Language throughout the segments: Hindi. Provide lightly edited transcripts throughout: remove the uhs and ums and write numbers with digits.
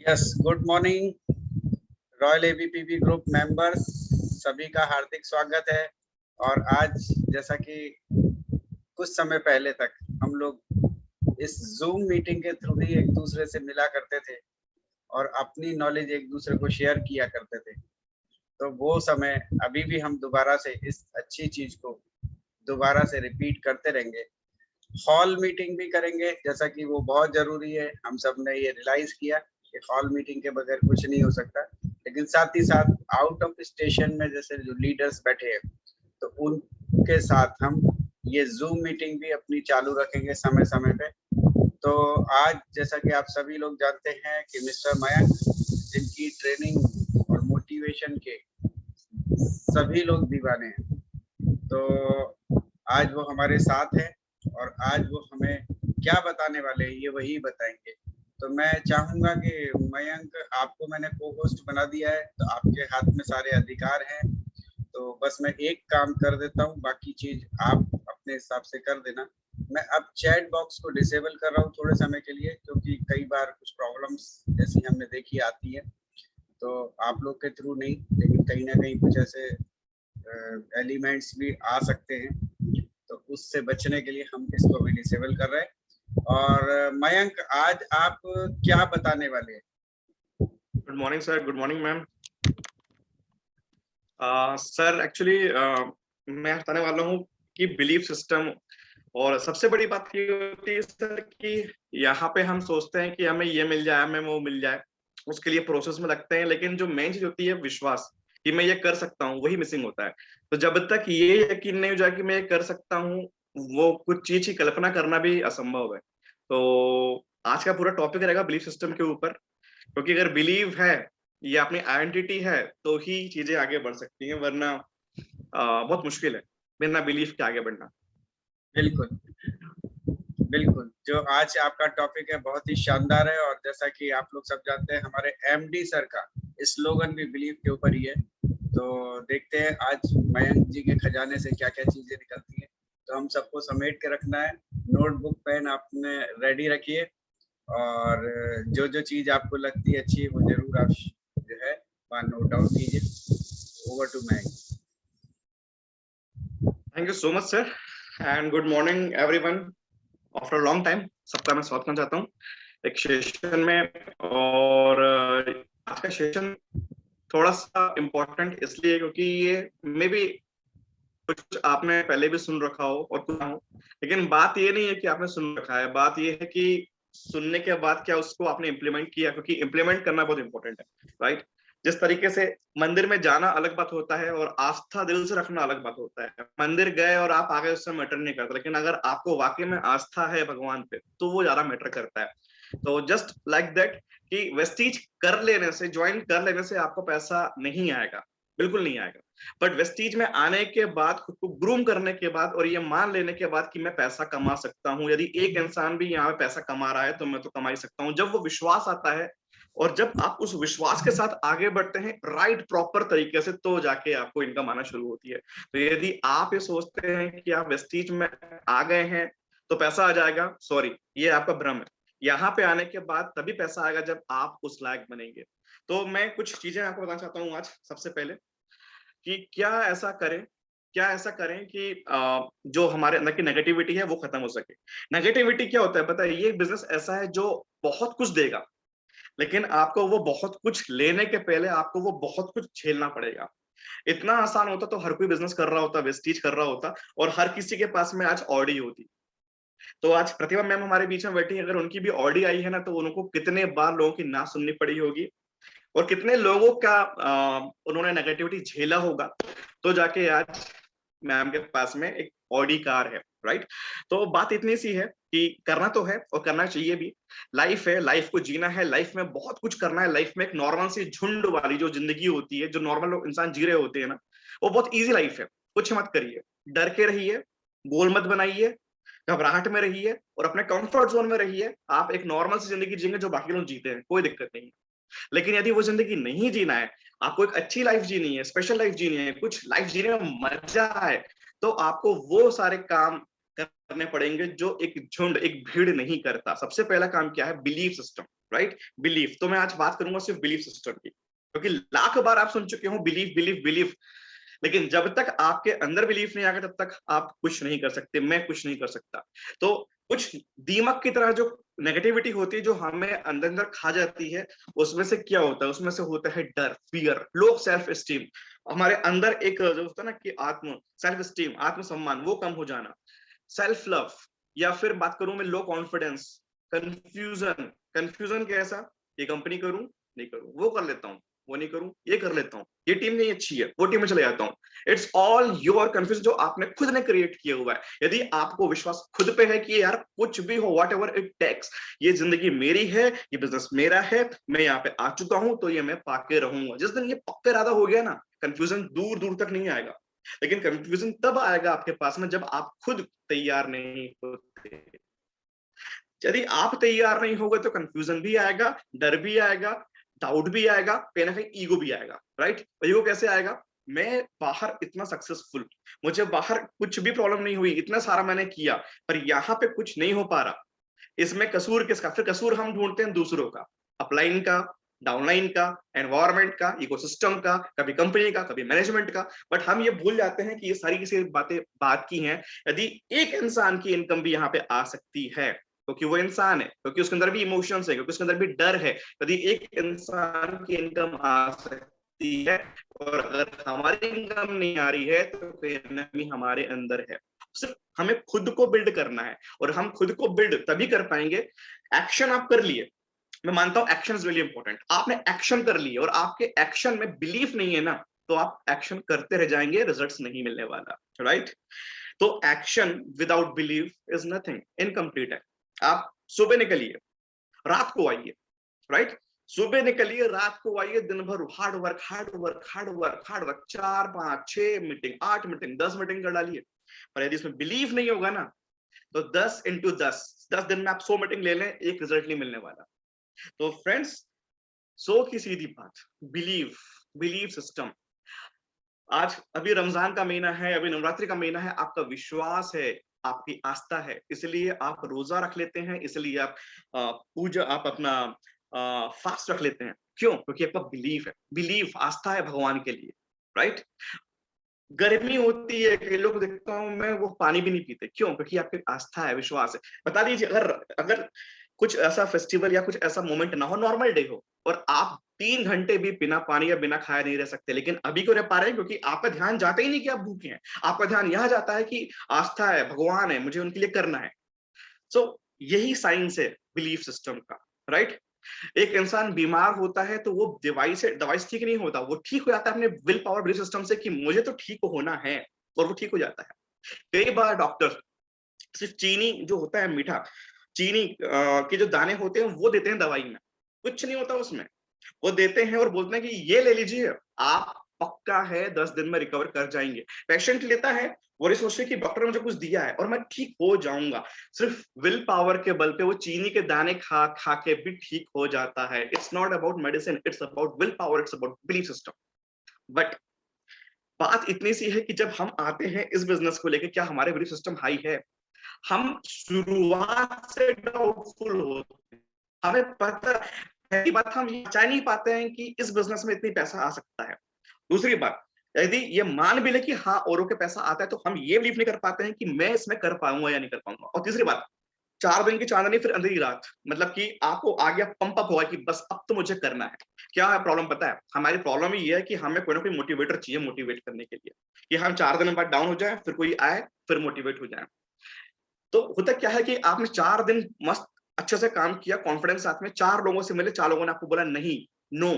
Yes, good morning royal ABPB group members, सभी का हार्दिक स्वागत है। और आज जैसा कि कुछ समय पहले तक हम लोग इस जूम मीटिंग के थ्रू ही एक दूसरे से मिला करते थे और अपनी नॉलेज एक दूसरे को शेयर किया करते थे, तो वो समय अभी भी हम दोबारा से इस अच्छी चीज को दोबारा से रिपीट करते रहेंगे। हॉल मीटिंग भी करेंगे, जैसा कि वो बहुत जरूरी है। हम सब ने ये रियलाइज किया कि हॉल मीटिंग के बगैर कुछ नहीं हो सकता, लेकिन साथ ही साथ आउट ऑफ स्टेशन में जैसे जो लीडर्स बैठे हैं, तो उनके साथ हम ये जूम मीटिंग भी अपनी चालू रखेंगे समय समय पे। तो आज जैसा कि आप सभी लोग जानते हैं कि मिस्टर मयंक, जिनकी ट्रेनिंग और मोटिवेशन के सभी लोग दीवाने हैं, तो आज वो हमारे साथ हैं और आज वो हमें क्या बताने वाले हैं ये वही बताएंगे। तो मैं चाहूंगा कि मयंक, आपको मैंने को होस्ट बना दिया है, तो आपके हाथ में सारे अधिकार हैं। तो बस मैं एक काम कर देता हूँ, बाकी चीज आप अपने हिसाब से कर देना। मैं अब चैट बॉक्स को डिसेबल कर रहा हूँ थोड़े समय के लिए, क्योंकि कई बार कुछ प्रॉब्लम्स जैसी हमने देखी आती है, तो आप लोग के थ्रू नहीं, लेकिन कहीं ना कहीं कुछ ऐसे एलिमेंट्स भी आ सकते हैं, तो उससे बचने के लिए हम इसको भी डिसेबल कर रहे हैं। और मयंक, आज आप क्या बताने वाले हैं? Good morning sir, good morning ma'am. Sir actually मैं बताने वाला हूँ कि बिलीफ सिस्टम, और सबसे बड़ी बात ये होती है सर कि यहाँ पे हम सोचते हैं कि हमें ये मिल जाए, हमें वो मिल जाए, उसके लिए प्रोसेस में लगते हैं, लेकिन जो मेन चीज होती है विश्वास कि मैं ये कर सकता हूँ, वही मिसिंग होता है। तो जब तक ये यकीन नहीं हो जाए कि मैं ये कर सकता हूँ, वो कुछ चीज की कल्पना करना भी असंभव है। तो आज का पूरा टॉपिक रहेगा बिलीफ सिस्टम के ऊपर, क्योंकि अगर बिलीव है, ये अपनी आइडेंटिटी है, तो ही चीजें आगे बढ़ सकती हैं, वरना बहुत मुश्किल है बिना बिलीफ के आगे बढ़ना। बिल्कुल बिल्कुल, जो आज आपका टॉपिक है बहुत ही शानदार है, और जैसा कि आप लोग सब जानते हैं, हमारे एमडी सर का स्लोगन भी बिलीव के ऊपर ही है। तो देखते हैं आज मयंक जी के खजाने से क्या क्या चीजें निकलती हैं। तो हम सबको समेट के रखना है, नोटबुक पेन आपने रेडी रखिए, और जो जो चीज आपको लगती है अच्छी, वो जरूर आप जो है वहाँ नोट डाउन कीजिए। Over to Mayank. Thank you so much sir, and good morning everyone. After long time सबका मैं स्वागत करना चाहता हूँ एक सेशन में। और आज का सेशन थोड़ा सा इम्पोर्टेंट इसलिए क्योंकि ये मे बी कुछ आपने पहले भी सुन रखा हो और कुछ ना हो, लेकिन बात ये नहीं है कि आपने सुन रखा है, बात ये है कि सुनने के बाद क्या उसको आपने इम्प्लीमेंट किया, क्योंकि इम्प्लीमेंट करना बहुत इंपॉर्टेंट है, राइट। जिस तरीके से मंदिर में जाना अलग बात होता है और आस्था दिल से रखना अलग बात होता है। मंदिर गए और आप आगे, उससे मैटर नहीं करता, लेकिन अगर आपको वाकई में आस्था है भगवान पे, तो वो ज्यादा मैटर करता है। तो जस्ट लाइक दैट कि वेस्टीज कर लेने से, ज्वाइन कर लेने से आपको पैसा नहीं आएगा, बिल्कुल नहीं आएगा। बट वेस्टीज में आने के बाद, खुद को ग्रूम करने के बाद और ये मान लेने के बाद कि मैं पैसा कमा सकता हूँ, यदि एक इंसान भी यहाँ पे पैसा कमा रहा है तो मैं तो कमा ही सकता हूँ, जब वो विश्वास आता है और जब आप उस विश्वास के साथ आगे बढ़ते हैं राइट प्रॉपर तरीके से, तो जाके आपको इनकम आना शुरू होती है। तो यदि आप ये सोचते हैं कि आप वेस्टीज में आ गए हैं तो पैसा आ जाएगा, सॉरी, ये आपका भ्रम है। यहाँ पे आने के बाद तभी पैसा आएगा जब आप उस लायक बनेंगे। तो मैं कुछ चीजें आपको बताना चाहता हूँ आज। सबसे पहले कि क्या ऐसा करें कि जो हमारे अंदर की नेगेटिविटी है वो खत्म हो सके। नेगेटिविटी क्या होता है पता है? ये बिजनेस ऐसा है जो बहुत कुछ देगा, लेकिन आपको वो बहुत कुछ लेने के पहले आपको वो बहुत कुछ झेलना पड़ेगा। इतना आसान होता तो हर कोई बिजनेस कर रहा होता, वेस्टीज कर रहा होता, और हर किसी के पास में आज ऑडी होती। तो आज प्रतिभा मैम हमारे बीच में बैठी, अगर उनकी भी ऑडी आई है ना, तो उनको कितने बार लोगों की ना सुननी पड़ी होगी और कितने लोगों का उन्होंने नेगेटिविटी झेला होगा, तो जाके आज मैम के पास में एक ऑडी कार है, राइट। तो बात इतनी सी है कि करना तो है और करना चाहिए भी। लाइफ है, लाइफ को जीना है, लाइफ में बहुत कुछ करना है। लाइफ में एक नॉर्मल सी झुंड वाली जो जिंदगी होती है, जो नॉर्मल लोग इंसान जी रहे होते हैं ना, वो बहुत ईजी लाइफ है। कुछ मत करिए, डर के रहिए, गोल मत बनाइए, घबराहट में रहिए और अपने कंफर्ट जोन में रहिए। आप एक नॉर्मल सी जिंदगी जिएंगे जो बाकी लोग जीते हैं, कोई दिक्कत नहीं है। लेकिन यदि वो जिंदगी नहीं जीना है, आपको एक अच्छी लाइफ जीनी है, स्पेशल लाइफ जीनी है, कुछ लाइफ जीने में मजा है, तो आपको वो सारे काम करने पड़ेंगे जो एक झुंड, एक भीड़ नहीं करता। सबसे पहला काम क्या है? Belief system. Right, belief. तो मैं आज बात करूंगा सिर्फ बिलीफ सिस्टम की, क्योंकि लाख बार आप सुन चुके हो बिलीफ बिलीफ बिलीफ, लेकिन जब तक आपके अंदर बिलीफ नहीं आएगा तब तक आप कुछ नहीं कर सकते, मैं कुछ नहीं कर सकता। तो कुछ दीमक की तरह जो नेगेटिविटी होती है जो हमें अंदर अंदर खा जाती है, उसमें से क्या होता है, उसमें से होता है डर, फियर, लो सेल्फ स्टीम। हमारे अंदर एक जो होता है ना कि आत्म सेल्फ स्टीम, आत्मसम्मान, वो कम हो जाना, सेल्फ लव, या फिर बात करूं मैं लो कॉन्फिडेंस, कंफ्यूजन। कंफ्यूजन कैसा, ये कंपनी करूं नहीं करूं, वो कर लेता हूं वो नहीं करूं, ये कर लेता हूं, ये टीम नहीं अच्छी है, वो टीम में चले जाता हूं। इट्स ऑल योर कंफ्यूजन जो आपने खुद ने क्रिएट किया हुआ है। यदि आपको विश्वास खुद पे है कि यार कुछ भी हो, वॉट एवर इट टेक्स, ये जिंदगी मेरी है, ये बिजनेस मेरा है, मैं यहाँ पे आ चुका हूं तो ये मैं पाके रहूंगा। जिस दिन ये पक्का इरादा हो गया ना, कंफ्यूजन दूर दूर तक नहीं आएगा। लेकिन कंफ्यूजन तब आएगा आपके पास में जब आप खुद तैयार नहीं होते। यदि आप तैयार नहीं होगे तो कंफ्यूजन भी आएगा, डर भी आएगा, डाउट भी आएगा, कहीं ना कहीं ईगो भी आएगा। राइट, ईगो कैसे आएगा, मैं बाहर इतना सक्सेसफुल, मुझे बाहर कुछ भी प्रॉब्लम नहीं हुई, इतना सारा मैंने किया, पर यहाँ पे कुछ नहीं हो पा रहा, इसमें कसूर किसका? फिर कसूर हम ढूंढते हैं दूसरों का, अपलाइन का, डाउनलाइन का, एनवायरमेंट का, इकोसिस्टम का, कभी कंपनी का, कभी मैनेजमेंट का। बट हम ये भूल जाते हैं कि ये सारी की सारी बातें बात की हैं। यदि एक इंसान की इनकम भी यहाँ पे आ सकती है क्योंकि वो इंसान है, क्योंकि उसके अंदर भी इमोशंस है, क्योंकि उसके अंदर भी डर है, यदि एक इंसान की इनकम आ सकती है और अगर हमारी इनकम नहीं आ रही है तो कहीं ना कहीं हमारे अंदर है। सिर्फ हमें खुद को बिल्ड करना है, और हम खुद को बिल्ड तभी कर पाएंगे, एक्शन आप कर लिए। मैं मानता हूं एक्शन इज रियली इंपॉर्टेंट। आपने एक्शन कर लिए और आपके एक्शन में बिलीफ नहीं है ना, तो आप एक्शन करते रह जाएंगे, रिजल्ट्स नहीं मिलने वाला। राइट, तो action without believe is nothing, incomplete है। आप सुबह निकलिए, रात को आइए। राइट, सुबह निकलिए, रात को आइए, दिन भर hard work hard work hard work hard work, 4 5 6 meeting, 8 meeting, 10 meeting कर डालिए, पर यदि इसमें बिलीव नहीं होगा ना, तो 10 इंटू 10 दिन में आप 100 मीटिंग ले लें, एक रिजल्ट नहीं मिलने वाला। तो फ्रेंड्स, 100 की सीधी बात, बिलीव, बिलीव सिस्टम। आज अभी रमजान का महीना है, अभी नवरात्रि का महीना है, आपका विश्वास है, आपकी आस्था है, इसलिए आप रोजा रख लेते हैं, इसलिए आप पूजा, आप अपना फास्ट रख लेते हैं। क्यों? क्योंकि आपका बिलीफ है, बिलीफ, आस्था है भगवान के लिए। राइट, गर्मी होती है, कई लोग देखता हूं मैं, वो पानी भी नहीं पीते। क्यों? क्योंकि आपकी आस्था है, विश्वास है। बता दीजिए, अगर अगर कुछ ऐसा फेस्टिवल या कुछ ऐसा मोमेंट ना हो, नॉर्मल डे हो, और आप 3 घंटे भी बिना पानी या बिना खाए नहीं रह सकते, लेकिन अभी क्यों रह पा रहे हैं? क्योंकि आपका ध्यान जाता ही नहीं कि आप भूखे हैं, आपका ध्यान यहां जाता है कि आस्था है, भगवान है, मुझे उनके लिए करना है। सो यही साइंस है बिलीफ सिस्टम का। राइट, एक इंसान बीमार होता है तो वो दवाई से ठीक नहीं होता, वो ठीक हो जाता है अपने विल पावर बिलीफ सिस्टम से कि मुझे तो ठीक होना है, और वो ठीक हो जाता है। कई बार डॉक्टर सिर्फ चीनी जो होता है, मीठा चीनी के जो दाने होते हैं वो देते हैं दवाई में, कुछ नहीं होता उसमें, वो देते हैं और बोलते हैं कि ये ले लीजिए, आप पक्का है 10 दिन में रिकवर कर जाएंगे। पेशेंट लेता है, वो ये सोचते कि डॉक्टर ने मुझे कुछ दिया है और मैं ठीक हो जाऊंगा, सिर्फ विल पावर के बल पे वो चीनी के दाने खा खा के भी ठीक हो जाता है। It's not about medicine, it's about will power, it's about belief system. But बात इतनी सी है कि जब हम आते हैं इस बिजनेस को लेके, क्या हमारे बिलीफ सिस्टम हाई है? हम शुरुआत से डाउटफुल होते हैं, हमें पता है, पहली बात, हम ये चाह नहीं पाते हैं कि इस बिजनेस में इतनी पैसा आ सकता है। दूसरी बात, यदि ये मान भी ले कि हाँ औरों के पैसा आता है, तो हम ये बिलीव नहीं कर पाते हैं कि मैं इसमें कर पाऊंगा या नहीं कर पाऊंगा। और तीसरी बात, 4 दिन की चांदनी फिर अंधेरी रात, मतलब कि आपको आ गया पंप अप हुआ कि बस अब तो मुझे करना है। क्या है प्रॉब्लम? पता है, हमारी प्रॉब्लम ये है कि हमें कोई ना कोई मोटिवेटर चाहिए मोटिवेट करने के लिए, कि हम 4 दिन बाद डाउन हो जाए, फिर कोई आए, फिर मोटिवेट हो जाए। तो होता क्या है कि आपने 4 दिन मस्त अच्छे से काम किया, कॉन्फिडेंस साथ में, 4 लोगों से मिले, 4 लोगों ने आपको बोला नहीं, नो,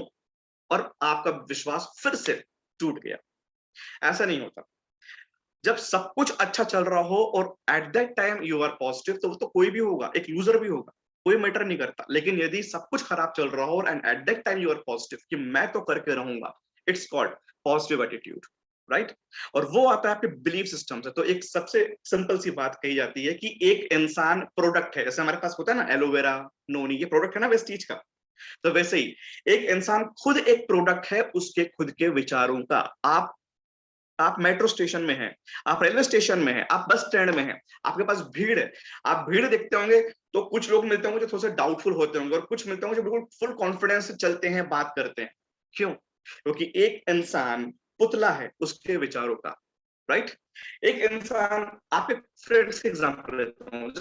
और आपका विश्वास फिर से टूट गया। ऐसा नहीं होता। जब सब कुछ अच्छा चल रहा हो और at that time you are positive, तो वो तो कोई भी होगा, एक यूजर भी होगा, कोई मैटर नहीं करता। लेकिन यदि सब कुछ खराब चल रहा हो and at that time you are positive कि मैं तो करके रहूंगा, it's called positive attitude. Right, और वो आता है आपके बिलीफ सिस्टम से। तो एक सबसे सिंपल सी बात कही जाती है कि एक इंसान प्रोडक्ट है, जैसे हमारे पास होता है ना एलोवेरा, नोनी, ये प्रोडक्ट है ना वेस्टीज का, तो वैसे ही एक इंसान खुद एक प्रोडक्ट है उसके खुद के विचारों का। आप मेट्रो स्टेशन में हैं, आप रेलवे स्टेशन में हैं, आप बस स्टैंड में हैं, आपके पास भीड़ है, आप भीड़ देखते होंगे तो कुछ लोग मिलते होंगे जो थोड़े से डाउटफुल होते होंगे, और कुछ मिलते होंगे जो बिल्कुल फुल कॉन्फिडेंस से चलते हैं, बात करते हैं। क्यों? क्योंकि एक इंसान पुतला है उसके विचारों का, राइट? एक इंसान, आपके फ्रेंड्स के एग्जांपल लेता हूँ,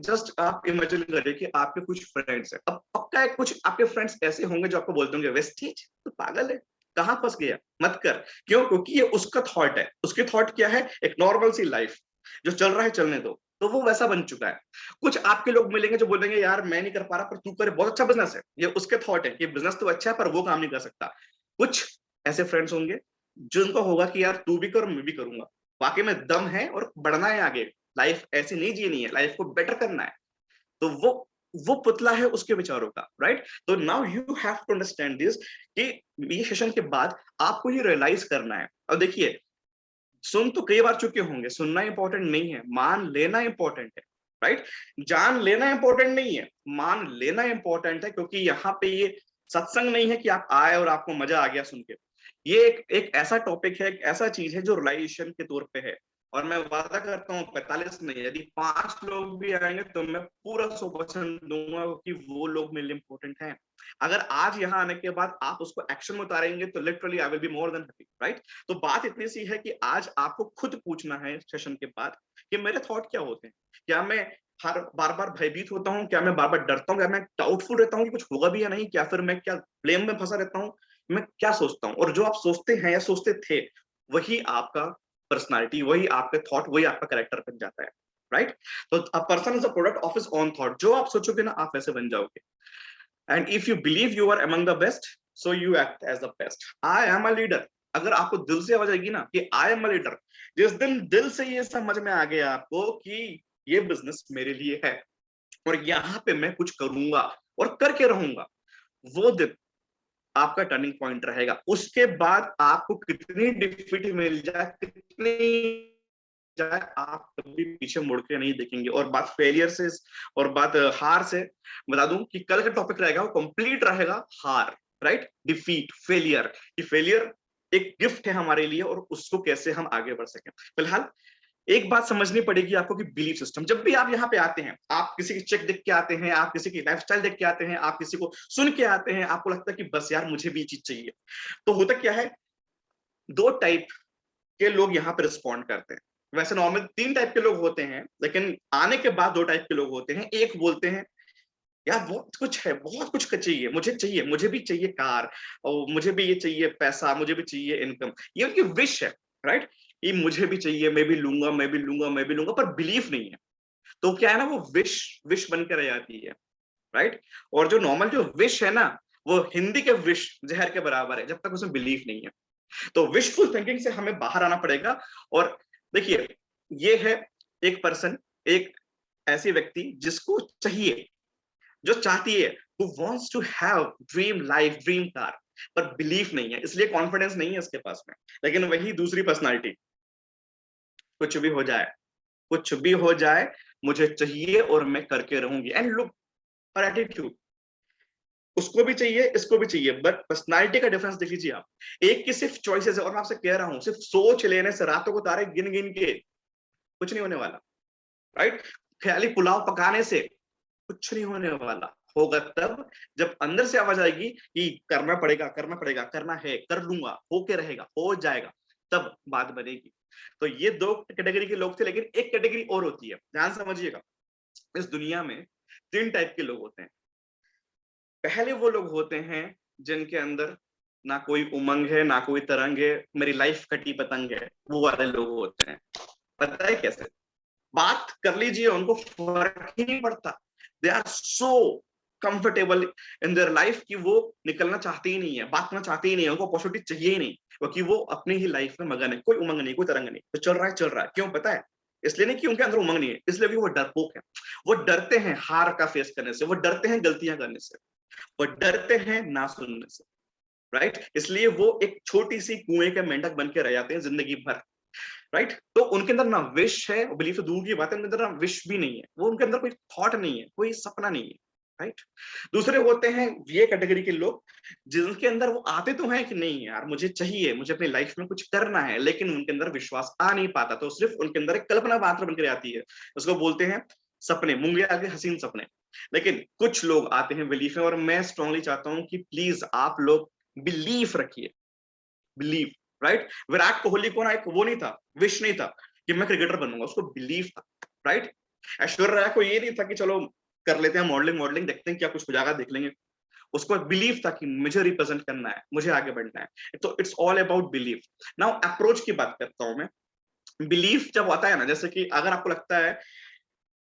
जस्ट आप इमेजिन करिए कि आपके कुछ फ्रेंड्स हैं। अब पक्का है कुछ आपके फ्रेंड्स ऐसे होंगे जो आपको बोलते होंगे, वेस्टीज तो पागल है, कहाँ फंस गया, मत कर। क्यों? क्योंकि ये उसका थॉट है। उसके थॉट क्या है? एक नॉर्मल सी लाइफ, जो चल रहा है चलने दो। तो वो वैसा बन चुका है। कुछ आपके लोग मिलेंगे जो बोलेंगे, यार मैं नहीं कर पा रहा पर तू करे, बहुत अच्छा बिजनेस है। ये उसके थॉट है कि बिजनेस तो अच्छा है पर वो काम नहीं कर सकता। कुछ ऐसे फ्रेंड्स होंगे जिनको होगा कि यार तू भी कर, मैं भी करूंगा, वाकई में दम है और बढ़ना है आगे, लाइफ ऐसी नहीं जीनी है, लाइफ को बेटर करना है। तो वो पुतला है उसके विचारों का, राइट? तो now you have to understand this कि ये सेशन के बाद आपको ये रियलाइज करना है। और देखिए, सुन तो कई बार चुके होंगे, सुनना इंपॉर्टेंट नहीं है, मान लेना इंपॉर्टेंट है, राइट? जान लेना इंपॉर्टेंट नहीं है, मान लेना इंपॉर्टेंट है। क्योंकि यहाँ पे ये सत्संग नहीं है कि आप आए और आपको मजा आ गया सुन के। ये एक ऐसा टॉपिक है, एक ऐसा चीज है जो रियलाइजेशन के तौर पे है। और मैं वादा करता हूँ 45 नहीं, यदि 5 लोग भी आएंगे तो मैं पूरा 100% दूंगा, क्योंकि वो लोग मेरे लिए इंपॉर्टेंट हैं। अगर आज यहाँ आने के बाद आप उसको एक्शन में उतारेंगे तो literally I will be more than happy, right? तो बात इतनी सी है कि आज आपको खुद पूछना है सेशन के बाद कि मेरे थॉट क्या होते हैं। क्या मैं हर बार बार भयभीत होता हूँ? क्या मैं बार बार डरता हूँ? क्या मैं डाउटफुल रहता हूँ कि कुछ होगा भी या नहीं? क्या फिर मैं क्या ब्लेम में फंसा रहता हूँ? मैं क्या सोचता हूँ? और जो आप सोचते हैं या सोचते थे, वही आपका पर्सनालिटी, वही आपके थॉट, वही आपका कैरेक्टर बन जाता है, राइट? तो a person is a product of his own thought. जो आप सोचोगे ना, आप वैसे बन जाओगे। And if you believe you are among the best, so you act as the best. I am a leader. अगर आपको दिल से आवाज आएगी ना कि आई एम अ लीडर, जिस दिन दिल से ये समझ में आ गया आपको कि ये बिजनेस मेरे लिए है और यहाँ पे मैं कुछ करूंगा और करके रहूंगा, वो दिन आपका टर्निंग पॉइंट रहेगा। उसके बाद आपको कितनी डिफीट मिल जाए, कितनी जाए, आप कभी पीछे मुड़ के नहीं देखेंगे। और बात फेलियर से और बात हार से, बता दूं कि कल का टॉपिक रहेगा वो कंप्लीट रहेगा हार, राइट? Defeat, failure. कि फेलियर एक गिफ्ट है हमारे लिए और उसको कैसे हम आगे बढ़ सकें। फिलहाल एक बात समझनी पड़ेगी आपको कि बिलीफ सिस्टम, जब भी आप यहाँ पे आते हैं, आप किसी की चेक देख के आते हैं, आप किसी की लाइफस्टाइल देख के आते हैं, आप किसी को सुन के आते हैं, आपको लगता है कि बस यार मुझे भी ये चीज चाहिए। तो होता क्या है, दो टाइप के लोग यहाँ पे रिस्पॉन्ड करते हैं। वैसे नॉर्मल 3 टाइप के लोग होते हैं, लेकिन आने के बाद 2 टाइप के लोग होते हैं। एक बोलते हैं, यार बहुत कुछ है, बहुत कुछ चाहिए, मुझे चाहिए, मुझे भी चाहिए कार, और मुझे भी ये चाहिए पैसा, मुझे भी चाहिए इनकम। ये उनकी विश है, राइट? ये मुझे भी चाहिए, मैं भी लूंगा, मैं भी लूंगा, मैं भी लूंगा, पर बिलीफ नहीं है। तो क्या है ना, वो विश विश बन के रह जाती है, राइट? और जो नॉर्मल जो विश है ना, वो हिंदी के विश जहर के बराबर है, जब तक उसमें बिलीफ नहीं है। तो विशफुल थिंकिंग से हमें बाहर आना पड़ेगा। और देखिए, ये है एक पर्सन, एक ऐसी व्यक्ति जिसको चाहिए, जो चाहती है, who wants to have dream life, dream car, पर बिलीफ नहीं है, इसलिए कॉन्फिडेंस नहीं है उसके पास में। लेकिन वही दूसरी पर्सनालिटी, कुछ भी हो जाए, कुछ भी हो जाए, मुझे चाहिए और मैं करके रहूंगी। एंड लुक, और एटीट्यूड, उसको भी चाहिए, इसको भी चाहिए, बट पर्सनालिटी का डिफरेंस देख लीजिए आप। एक की सिर्फ चॉइसेस है, और मैं आपसे कह रहा हूं, सिर्फ सोच लेने से, रातों को तारे गिन गिन के कुछ नहीं होने वाला, राइट? ख्याली पुलाव पकाने से कुछ नहीं होने वाला। होगा तब जब अंदर से आवाज आएगी कि करना पड़ेगा, करना पड़ेगा, करना है, कर लूंगा, होके रहेगा, हो जाएगा, तब बात बनेगी। तो ये 2 कैटेगरी के लोग थे, लेकिन एक कैटेगरी और होती है, ध्यान समझिएगा। इस दुनिया में 3 टाइप के लोग होते हैं। पहले वो लोग होते हैं जिनके अंदर ना कोई उमंग है, ना कोई तरंग है, मेरी लाइफ कटी पतंग है, वो वाले लोग होते हैं। पता है कैसे? बात कर लीजिए, उनको फर्क ही नहीं पड़ता। They are so comfortable in their life कि वो निकलना चाहते ही नहीं है, बात करना चाहते ही नहीं है, उनको अपॉर्चुनिटी चाहिए ही नहीं, क्योंकि वो अपनी ही लाइफ में मगन है। कोई उमंग नहीं, कोई तरंग नहीं, तो चल रहा है, चल रहा है। क्यों? पता है? इसलिए नहीं कि उनके अंदर उमंग नहीं है, इसलिए कि वो डरपोक है। वो डरते हैं हार का फेस करने से, वो डरते हैं गलतियां करने से, वो डरते हैं ना सुनने से, राइट? इसलिए वो एक छोटी सी कुएं के मेंढक बन के रह जाते हैं जिंदगी भर, राइट? तो उनके अंदर ना विश है, बिलीफ तो दूर की बात है, उनके अंदर ना विश भी नहीं है, वो उनके अंदर कोई थॉट नहीं है, कोई सपना नहीं है, राइट? दूसरे होते हैं ये कैटेगरी के लोग, जिनके अंदर वो आते तो हैं कि नहीं यार मुझे चाहिए, मुझे अपनी लाइफ में कुछ करना है, लेकिन उनके अंदर विश्वास आ नहीं पाता, तो सिर्फ उनके अंदर एक कल्पना मात्र बनकर आती है। उसको बोलते हैं सपने, मूंगेरा के हसीन सपने। लेकिन कुछ लोग आते हैं बिलीफ में, और मैं स्ट्रांगली चाहता हूं कि प्लीज आप लोग बिलीफ रखिए, बिलीफ, राइट। विराट कोहली को ना एक वो नहीं था, विश नहीं था कि मैं क्रिकेटर बनूंगा, उसको बिलीफ था, राइट। ऐश्वर्या राय को ये नहीं था कि चलो कर लेते हैं मॉडलिंग, मॉडलिंग देखते हैं क्या कुछ हो जाएगा, देख लेंगे। उसको एक बिलीफ था कि मुझे रिप्रेजेंट करना है, मुझे आगे बढ़ना है। तो it's all about belief. Now approach की बात करता हूं मैं। बिलीफ जब आता है ना, जैसे कि अगर आपको लगता है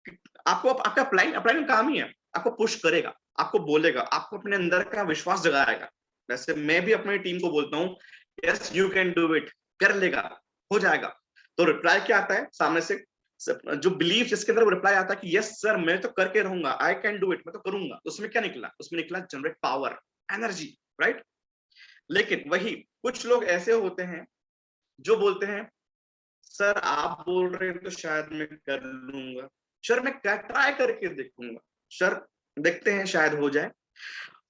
कि आपको आपका अप्लाइंग अप्लाइंग काम ही है, आपको पुश करेगा, आपको बोलेगा, आपको अपने अंदर का विश्वास जगाएगा। वैसे मैं भी अपनी टीम को बोलता हूँ, yes you can do it, कर लेगा, हो जाएगा। तो रिप्लाई क्या आता है सामने से? जो बिलीफ जिसके अंदर वो रिप्लाई आता है कि यस सर मैं तो करके रहूंगा, आई कैन डू इट, मैं तो करूंगा। उसमें क्या निकला? उसमें निकला जनरेट पावर, एनर्जी, राइट। लेकिन वही कुछ लोग ऐसे होते हैं जो बोलते हैं सर आप बोल रहे हैं तो शायद मैं कर लूंगा, सर मैं ट्राई करके देखूंगा, सर देखते हैं शायद हो जाए।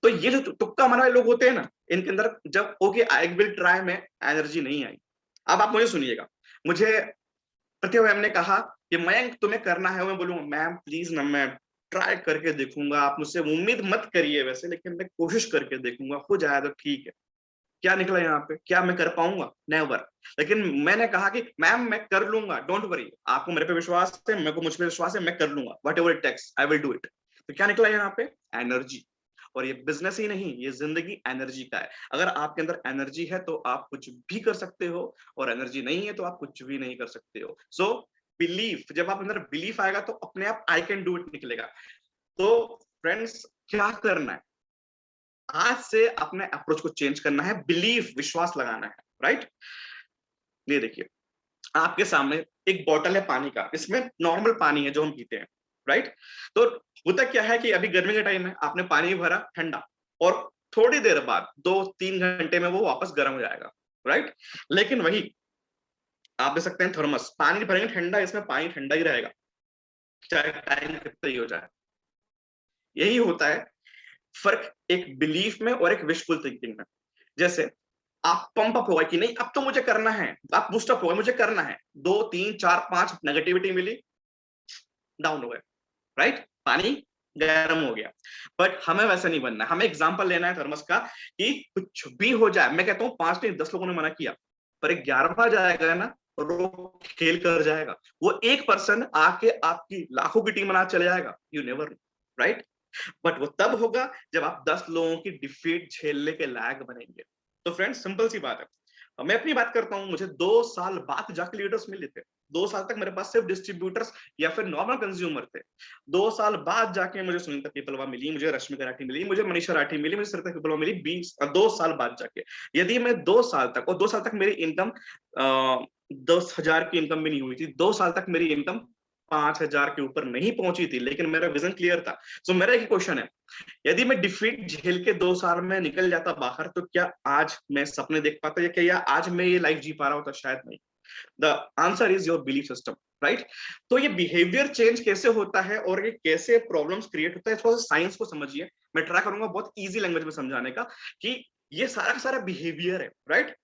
तो ये जो तुक्का मारने वाले लोग होते हैं ना, इनके अंदर जब ओके आई विल ट्राई में एनर्जी नहीं आई। अब आप मुझे सुनिएगा, मुझे प्रतिभा मैम ने कहा कि मयंक तुम्हें करना है, मैं बोलूंगा मैम प्लीज ना, मैं ट्राई करके देखूंगा, आप मुझसे उम्मीद मत करिए वैसे, लेकिन मैं कोशिश करके देखूंगा, हो जाए तो ठीक है। क्या निकला यहाँ पे? क्या मैं कर पाऊंगा? नेवर। लेकिन मैंने कहा कि मैम मैं कर लूंगा, डोंट वरी, आपको मेरे पे विश्वास है, मेरे को मुझ पे विश्वास है, मैं कर लूंगा, whatever it takes I will do it. तो क्या निकला यहाँ पे? एनर्जी। और ये बिजनेस ही नहीं, ये जिंदगी एनर्जी का है। अगर आपके अंदर एनर्जी है तो आप कुछ भी कर सकते हो, और एनर्जी नहीं है तो आप कुछ भी नहीं कर सकते हो। सो बिलीफ, जब आप अंदर बिलीफ आएगा तो अपने आप आई कैन डू इट निकलेगा। तो फ्रेंड्स, क्या करना है? आज से अपने अप्रोच को चेंज करना है, बिलीफ, विश्वास लगाना है, राइट। ये देखिए, आपके सामने एक बॉटल है पानी का, इसमें नॉर्मल पानी है जो हम पीते हैं, राइट। तो होता क्या है कि अभी गर्मी का टाइम है, आपने पानी भरा ठंडा, और थोड़ी देर बाद 2-3 घंटे में वो वापस गर्म हो जाएगा, राइट। लेकिन वही आप देख सकते हैं थर्मस, पानी भरेंगे ठंडा, इसमें पानी ठंडा ही रहेगा, चाहे टाइम कितना ही हो जाए। यही होता है फर्क एक बिलीफ में और एक विशफुल थिंकिंग में। जैसे आप पंप अप होगा कि नहीं अब तो मुझे करना है, आप बूस्ट अप होगा मुझे करना है, 2 3 4 5 नेगेटिविटी मिली, डाउन हो गए, राइट, पानी गर्म हो गया। बट हमें वैसा नहीं बनना, हमें एग्जांपल लेना है थर्मस का कि कुछ भी हो जाए, मैं कहता हूँ 5 नहीं 10 लोगों ने मना किया, पर 11वां जाएगा ना, और वो खेल कर जाएगा, वो एक पर्सन आके आपकी लाखों की टीम बना चले जाएगा, you never know, right. But वो तब होगा जब आप 10 लोगों की डिफीट झेलने के लायक बनेंगे। तो फ्रेंड्स, सिंपल सी बात है, मैं अपनी बात करता हूं, मुझे 2 साल बाद जाके लीडर्स मिले थे। 2 साल तक मेरे पास सिर्फ डिस्ट्रीब्यूटर्स या फिर नॉर्मल कंज्यूमर थे। 2 साल बाद जाके मुझे सुनीता पीपलवा मिली, मुझे रश्मि राठी मिली, मुझे मनीषा राठी मिली, मुझे सरिता पीपलवा मिली 2 साल बाद जाके। यदि मैं 2 साल तक, और 2 साल तक मेरी इनकम 10,000 की इनकम भी नहीं हुई थी, 2 साल तक मेरी इनकम 5,000 के ऊपर नहीं पहुंची थी, लेकिन मेरा विजन क्लियर था। सो मेरा एक क्वेश्चन है, यदि मैं डिफीट झेल के 2 साल में निकल जाता बाहर, तो क्या आज मैं सपने देख पाता, या क्या आज मैं ये लाइफ जी पा रहा होता? शायद नहीं। The answer is your belief system, right. तो ये बिहेवियर चेंज कैसे होता है और ये कैसे प्रॉब्लम्स क्रिएट होता है, थोड़ा सा साइंस को समझिए। मैं ट्राई करूंगा बहुत इजी लैंग्वेज में समझाने का कि ये सारा का सारा बिहेवियर है, राइट।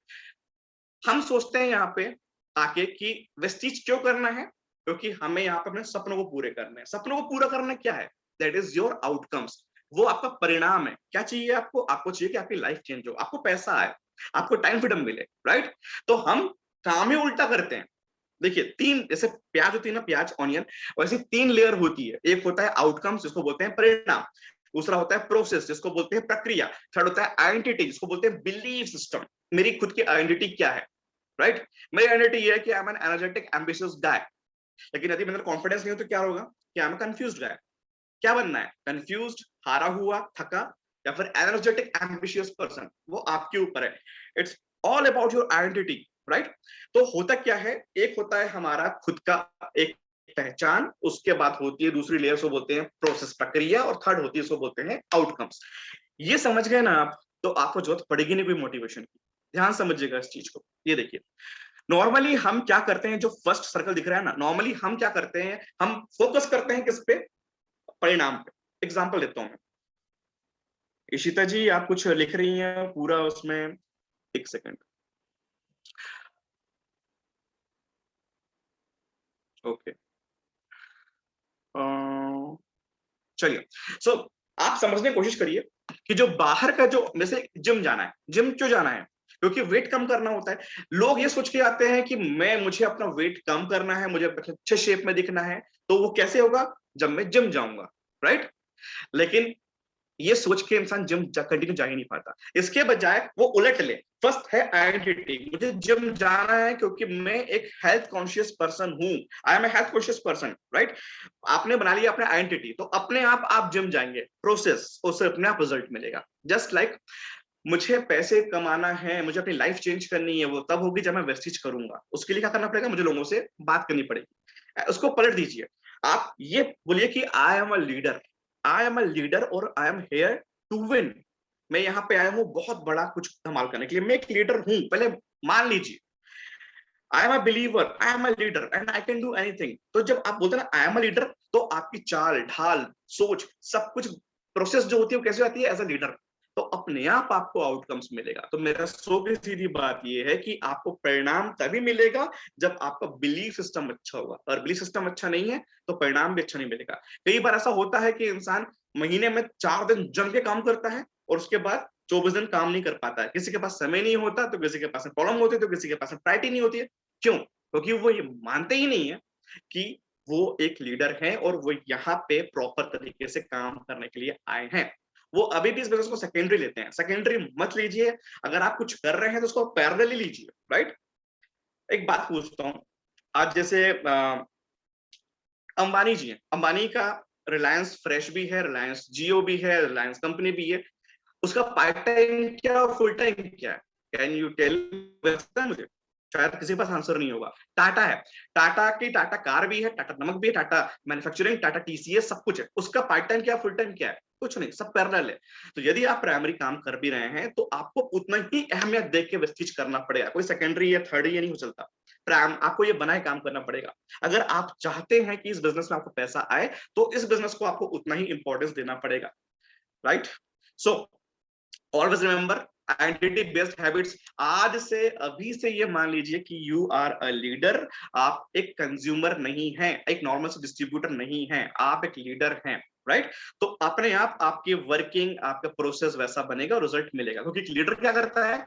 हम सोचते हैं यहाँ पे आके कि वेस्टीज क्यों करना है, क्योंकि हमें यहाँ पे अपने सपनों को पूरे करने हैं। सपनों को पूरा करना क्या है? दैट इज योर आउटकम्स, वो आपका परिणाम है। क्या चाहिए आपको? आपको चाहिए कि आपकी लाइफ चेंज हो, आपको पैसा आए, आपको टाइम फ्रीडम मिले, राइट। तो हम काम ही उल्टा करते हैं। देखिए, 3 जैसे प्याज होती है ना, प्याज ऑनियन, वैसे 3 लेयर होती है। एक होता है आउटकम्स जिसको बोलते हैं परिणाम, दूसरा होता है प्रोसेस जिसको बोलते हैं प्रक्रिया, थर्ड होता है आइडेंटिटी जिसको बोलते हैं बिलीफ सिस्टम। मेरी खुद की आइडेंटिटी क्या है, राइट। मेरी आइडेंटिटी ये है कि I am an energetic ambitious guy. लेकिन यदि मेरे कॉन्फिडेंस नहीं हो तो क्या होगा? कि आई एम कंफ्यूज्ड गाय। क्या बनना है? कंफ्यूज्ड, हारा हुआ, थका, या फिर एनर्जेटिक एम्बिशियस पर्सन? वो आपके ऊपर है। It's all about your identity, right. तो होता क्या है, एक होता है हमारा खुद का एक पहचान, उसके बाद होती है दूसरी लेयर, को बोलते हैं प्रोसेस, प्रक्रिया, और थर्ड होती है उसको बोलते हैं आउटकम्स। ये समझ गए ना आप, तो आपको जरूरत पड़ेगी नहीं कोई मोटिवेशन की। ध्यान समझिएगा इस चीज को। ये देखिए, नॉर्मली हम क्या करते हैं, जो फर्स्ट सर्कल दिख रहा है ना, नॉर्मली हम क्या करते हैं, हम फोकस करते हैं किस पे? परिणाम पे। एग्जांपल देता हूं मैं। इशिता जी, आप कुछ लिख रही हैं पूरा उसमें, एक सेकंड। ओके, चलिए, सो आप समझने की कोशिश करिए कि जो बाहर का, जो जैसे जिम जाना है, जिम क्यों जाना है? क्योंकि वेट कम करना होता है। लोग ये सोच के आते हैं कि मुझे अपना वेट कम करना है, मुझे अच्छे शेप में दिखना है, तो वो कैसे होगा? जब मैं जिम जाऊंगा, राइट? लेकिन ये सोच के इंसान जिम कंटिन्यू जा ही नहीं पाता। इसके बजाय वो उलट ले, फर्स्ट है आइडेंटिटी। मुझे जिम जाना है क्योंकि मैं एक हेल्थ कॉन्शियस पर्सन हूं, I am a health conscious person, right? आपने बना लिया अपने आइडेंटिटी, तो अपने आप जिम जाएंगे, प्रोसेस, उससे अपने आप रिजल्ट मिलेगा। जस्ट लाइक मुझे पैसे कमाना है, मुझे अपनी लाइफ चेंज करनी है, वो तब होगी जब मैं वेस्टिज करूंगा। उसके लिए क्या करना पड़ेगा? मुझे लोगों से बात करनी पड़ेगी। उसको पलट दीजिए, आप ये बोलिए कि I am a leader, I am a leader और I am here to win. मैं यहाँ पे आया हूँ बहुत बड़ा कुछ धमाल करने के लिए, मैं एक लीडर हूं, पहले मान लीजिए। आई am a believer, I am a leader and I can do anything. तो जब आप बोलते हैं ना आई एम अ लीडर, तो आपकी चाल ढाल, सोच, सब कुछ, प्रोसेस जो होती है वो कैसे आती है? As a leader. तो अपने आप आपको आउटकम्स मिलेगा। तो मेरा की सीधी बात ये है कि आपको परिणाम तभी मिलेगा जब आपका बिलीफ सिस्टम अच्छा होगा, और बिलीफ सिस्टम अच्छा नहीं है तो परिणाम भी अच्छा नहीं मिलेगा। कई बार ऐसा होता है कि इंसान महीने में 4 दिन जम के काम करता है और उसके बाद 24 दिन काम नहीं कर पाता है। किसी के पास समय नहीं होता, तो किसी के पास प्रॉब्लम होती है, तो किसी के पास प्रायोरिटी नहीं होती है। क्यों? क्योंकि वो ये मानते ही नहीं है कि वो एक लीडर है और वो यहाँ पे प्रॉपर तरीके से काम करने के लिए आए हैं। वो अभी भी इस बिजनेस को सेकेंडरी लेते हैं। सेकेंडरी मत लीजिए, अगर आप कुछ कर रहे हैं तो उसको पैरेलली लीजिए, राइट? एक बात पूछता हूँ, आज जैसे अंबानी जी हैं, अंबानी का रिलायंस फ्रेश भी है, रिलायंस जियो भी है, रिलायंस कंपनी भी है। उसका पार्ट टाइम क्या और फुल टाइम क्या है? कैन यू टेल मुझे? शायद किसी के पास आंसर नहीं होगा। टाटा है, टाटा की टाटा कार भी है, टाटा नमक भी है, टाटा मैन्युफैक्चरिंग, टाटा टीसीएस, सब कुछ है। उसका पार्ट टाइम क्या, फुल टाइम क्या है? कुछ नहीं, सब पैरेलल है। तो यदि आप प्राइमरी काम कर भी रहे हैं तो आपको उतना ही अहमियत देख के वेस्टिज करना पड़ेगा। कोई सेकेंडरी या थर्ड ये नहीं हो चलता, प्राइम आपको ये बनाए काम करना पड़ेगा। अगर आप चाहते हैं कि इस बिजनेस में आपको पैसा आए तो इस बिजनेस को आपको उतना ही इंपॉर्टेंस देना पड़ेगा, right? So always remember identity based habits. आज से, अभी से ये मान लीजिए कि यू आर अ लीडर। आप एक कंज्यूमर नहीं हैं, एक नॉर्मल से डिस्ट्रीब्यूटर नहीं हैं, आप एक लीडर हैं, राइट? तो अपने आप आपकी वर्किंग, आपका प्रोसेस वैसा बनेगा और रिजल्ट मिलेगा। क्योंकि लीडर क्या करता है?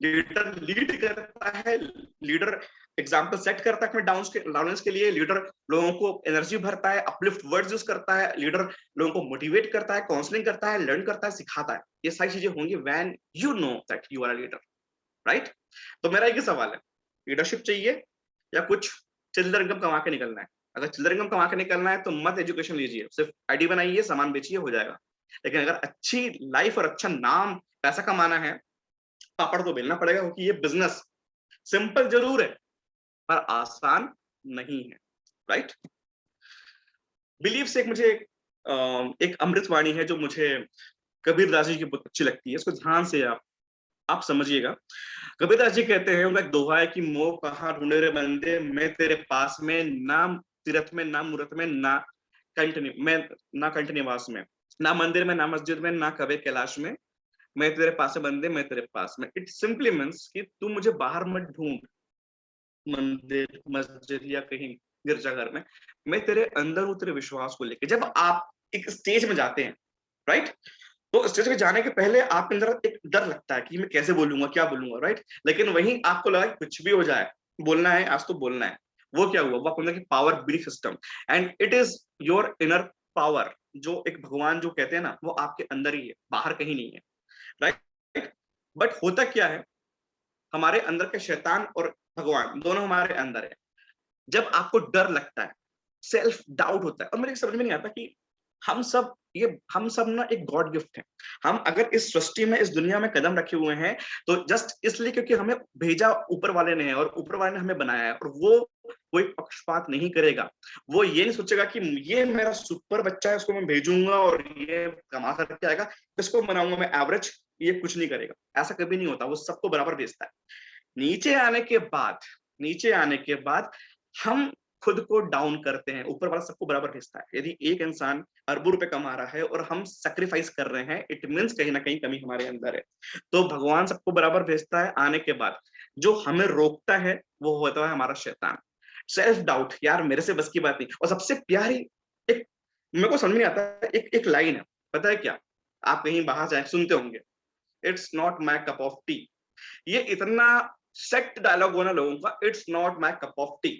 लीडर लीड करता है, लीडर एग्जाम्पल सेट करता है अपने डाउनलाइंस के लिए, लीडर लोगों को एनर्जी भरता है, अपलिफ्ट वर्ड्स यूज करता है, लीडर लोगों को मोटिवेट करता है, काउंसलिंग करता है, लर्न करता है, सिखाता है। ये सारी चीजें होंगी when you know that you are a leader, right? तो मेरा एक ही सवाल है, लीडरशिप चाहिए या कुछ चिल्लर इनकम कमा के निकलना है? अगर चिल्लर इनकम कमा के निकलना है तो मत एजुकेशन लीजिए, सिर्फ आईडी बनाइए, सामान बेचिए, हो जाएगा। लेकिन अगर अच्छी लाइफ और अच्छा नाम, पैसा कमाना है, पापड़ तो बेलना पड़ेगा। क्योंकि ये बिजनेस सिंपल जरूर है पर आसान नहीं है, राइट? बिलीव से एक मुझे एक अमृतवाणी है जो मुझे कबीरदास जी की बहुत अच्छी लगती है। इसको ध्यान से आप समझिएगा। कबीरदास जी कहते हैं, उनका एक दोहा है कि मोह कहाँ ढूंढे रे बंदे, मैं तेरे पास में, ना तीरथ में, ना मूरत में, ना कंठ निवास में, ना मंदिर में, ना मस्जिद में, ना कबे कैलाश में, मैं तेरे पास है बंदे, मैं तेरे पास में। इट सिंपली मीन्स कि तू मुझे बाहर मत ढूंढ, मंदिर, मस्जिद या कहीं गिरजाघर में, मैं तेरे अंदर हूं, तेरे विश्वास को लेके। जब आप एक स्टेज में जाते हैं, राइट, तो स्टेज पे जाने के पहले आपके अंदर एक डर लगता है कि मैं कैसे बोलूंगा, क्या बोलूंगा, राइट? लेकिन वहीं आपको लगा कि कुछ भी हो जाए, बोलना है, आज तो बोलना है। वो क्या हुआ? वो आपके अंदर की power, belief system, and it is your inner power. जो एक भगवान जो कहते हैं ना, वो आपके अंदर ही है, बाहर कहीं नहीं है, राइट? बट होता क्या है, हमारे अंदर के शैतान और भगवान दोनों हमारे अंदर है। जब आपको डर लगता है, सेल्फ डाउट होता है, और मेरे समझ में नहीं आता कि हम सब ना एक गॉड गिफ्ट है। हम अगर इस सृष्टि में, इस दुनिया में कदम रखे हुए हैं तो जस्ट इसलिए क्योंकि हमें भेजा ऊपर वाले ने है और ऊपर वाले ने हमें बनाया है। और वो कोई पक्षपात नहीं करेगा। वो ये नहीं सोचेगा कि ये मेरा सुपर बच्चा है, उसको मैं भेजूंगा और ये कमा करके आएगा, इसको बनाऊंगा मैं एवरेज, ये कुछ नहीं करेगा। ऐसा कभी नहीं होता। वो सबको बराबर भेजता है। नीचे आने के बाद, नीचे आने के बाद हम खुद को डाउन करते हैं, ऊपर वाला सबको बराबर भेजता है। यदि एक इंसान अरबों रुपए कमा रहा है और हम सैक्रिफाइस कर रहे हैं, इट मींस कहीं ना कहीं कमी हमारे अंदर है। तो भगवान सबको बराबर भेजता है। आने के बाद जो हमें रोकता है वो होता है हमारा शैतान। सेल्फ डाउट, यार मेरे से बस की बात नहीं। और सबसे प्यारी एक मेरे को समझ नहीं आता, एक लाइन है, पता है क्या, आप कहीं बाहर जाए सुनते होंगे, it's not my cup of T. ये इतना सेक्ट डायलॉग होना लोगों का, it's not my cup of T.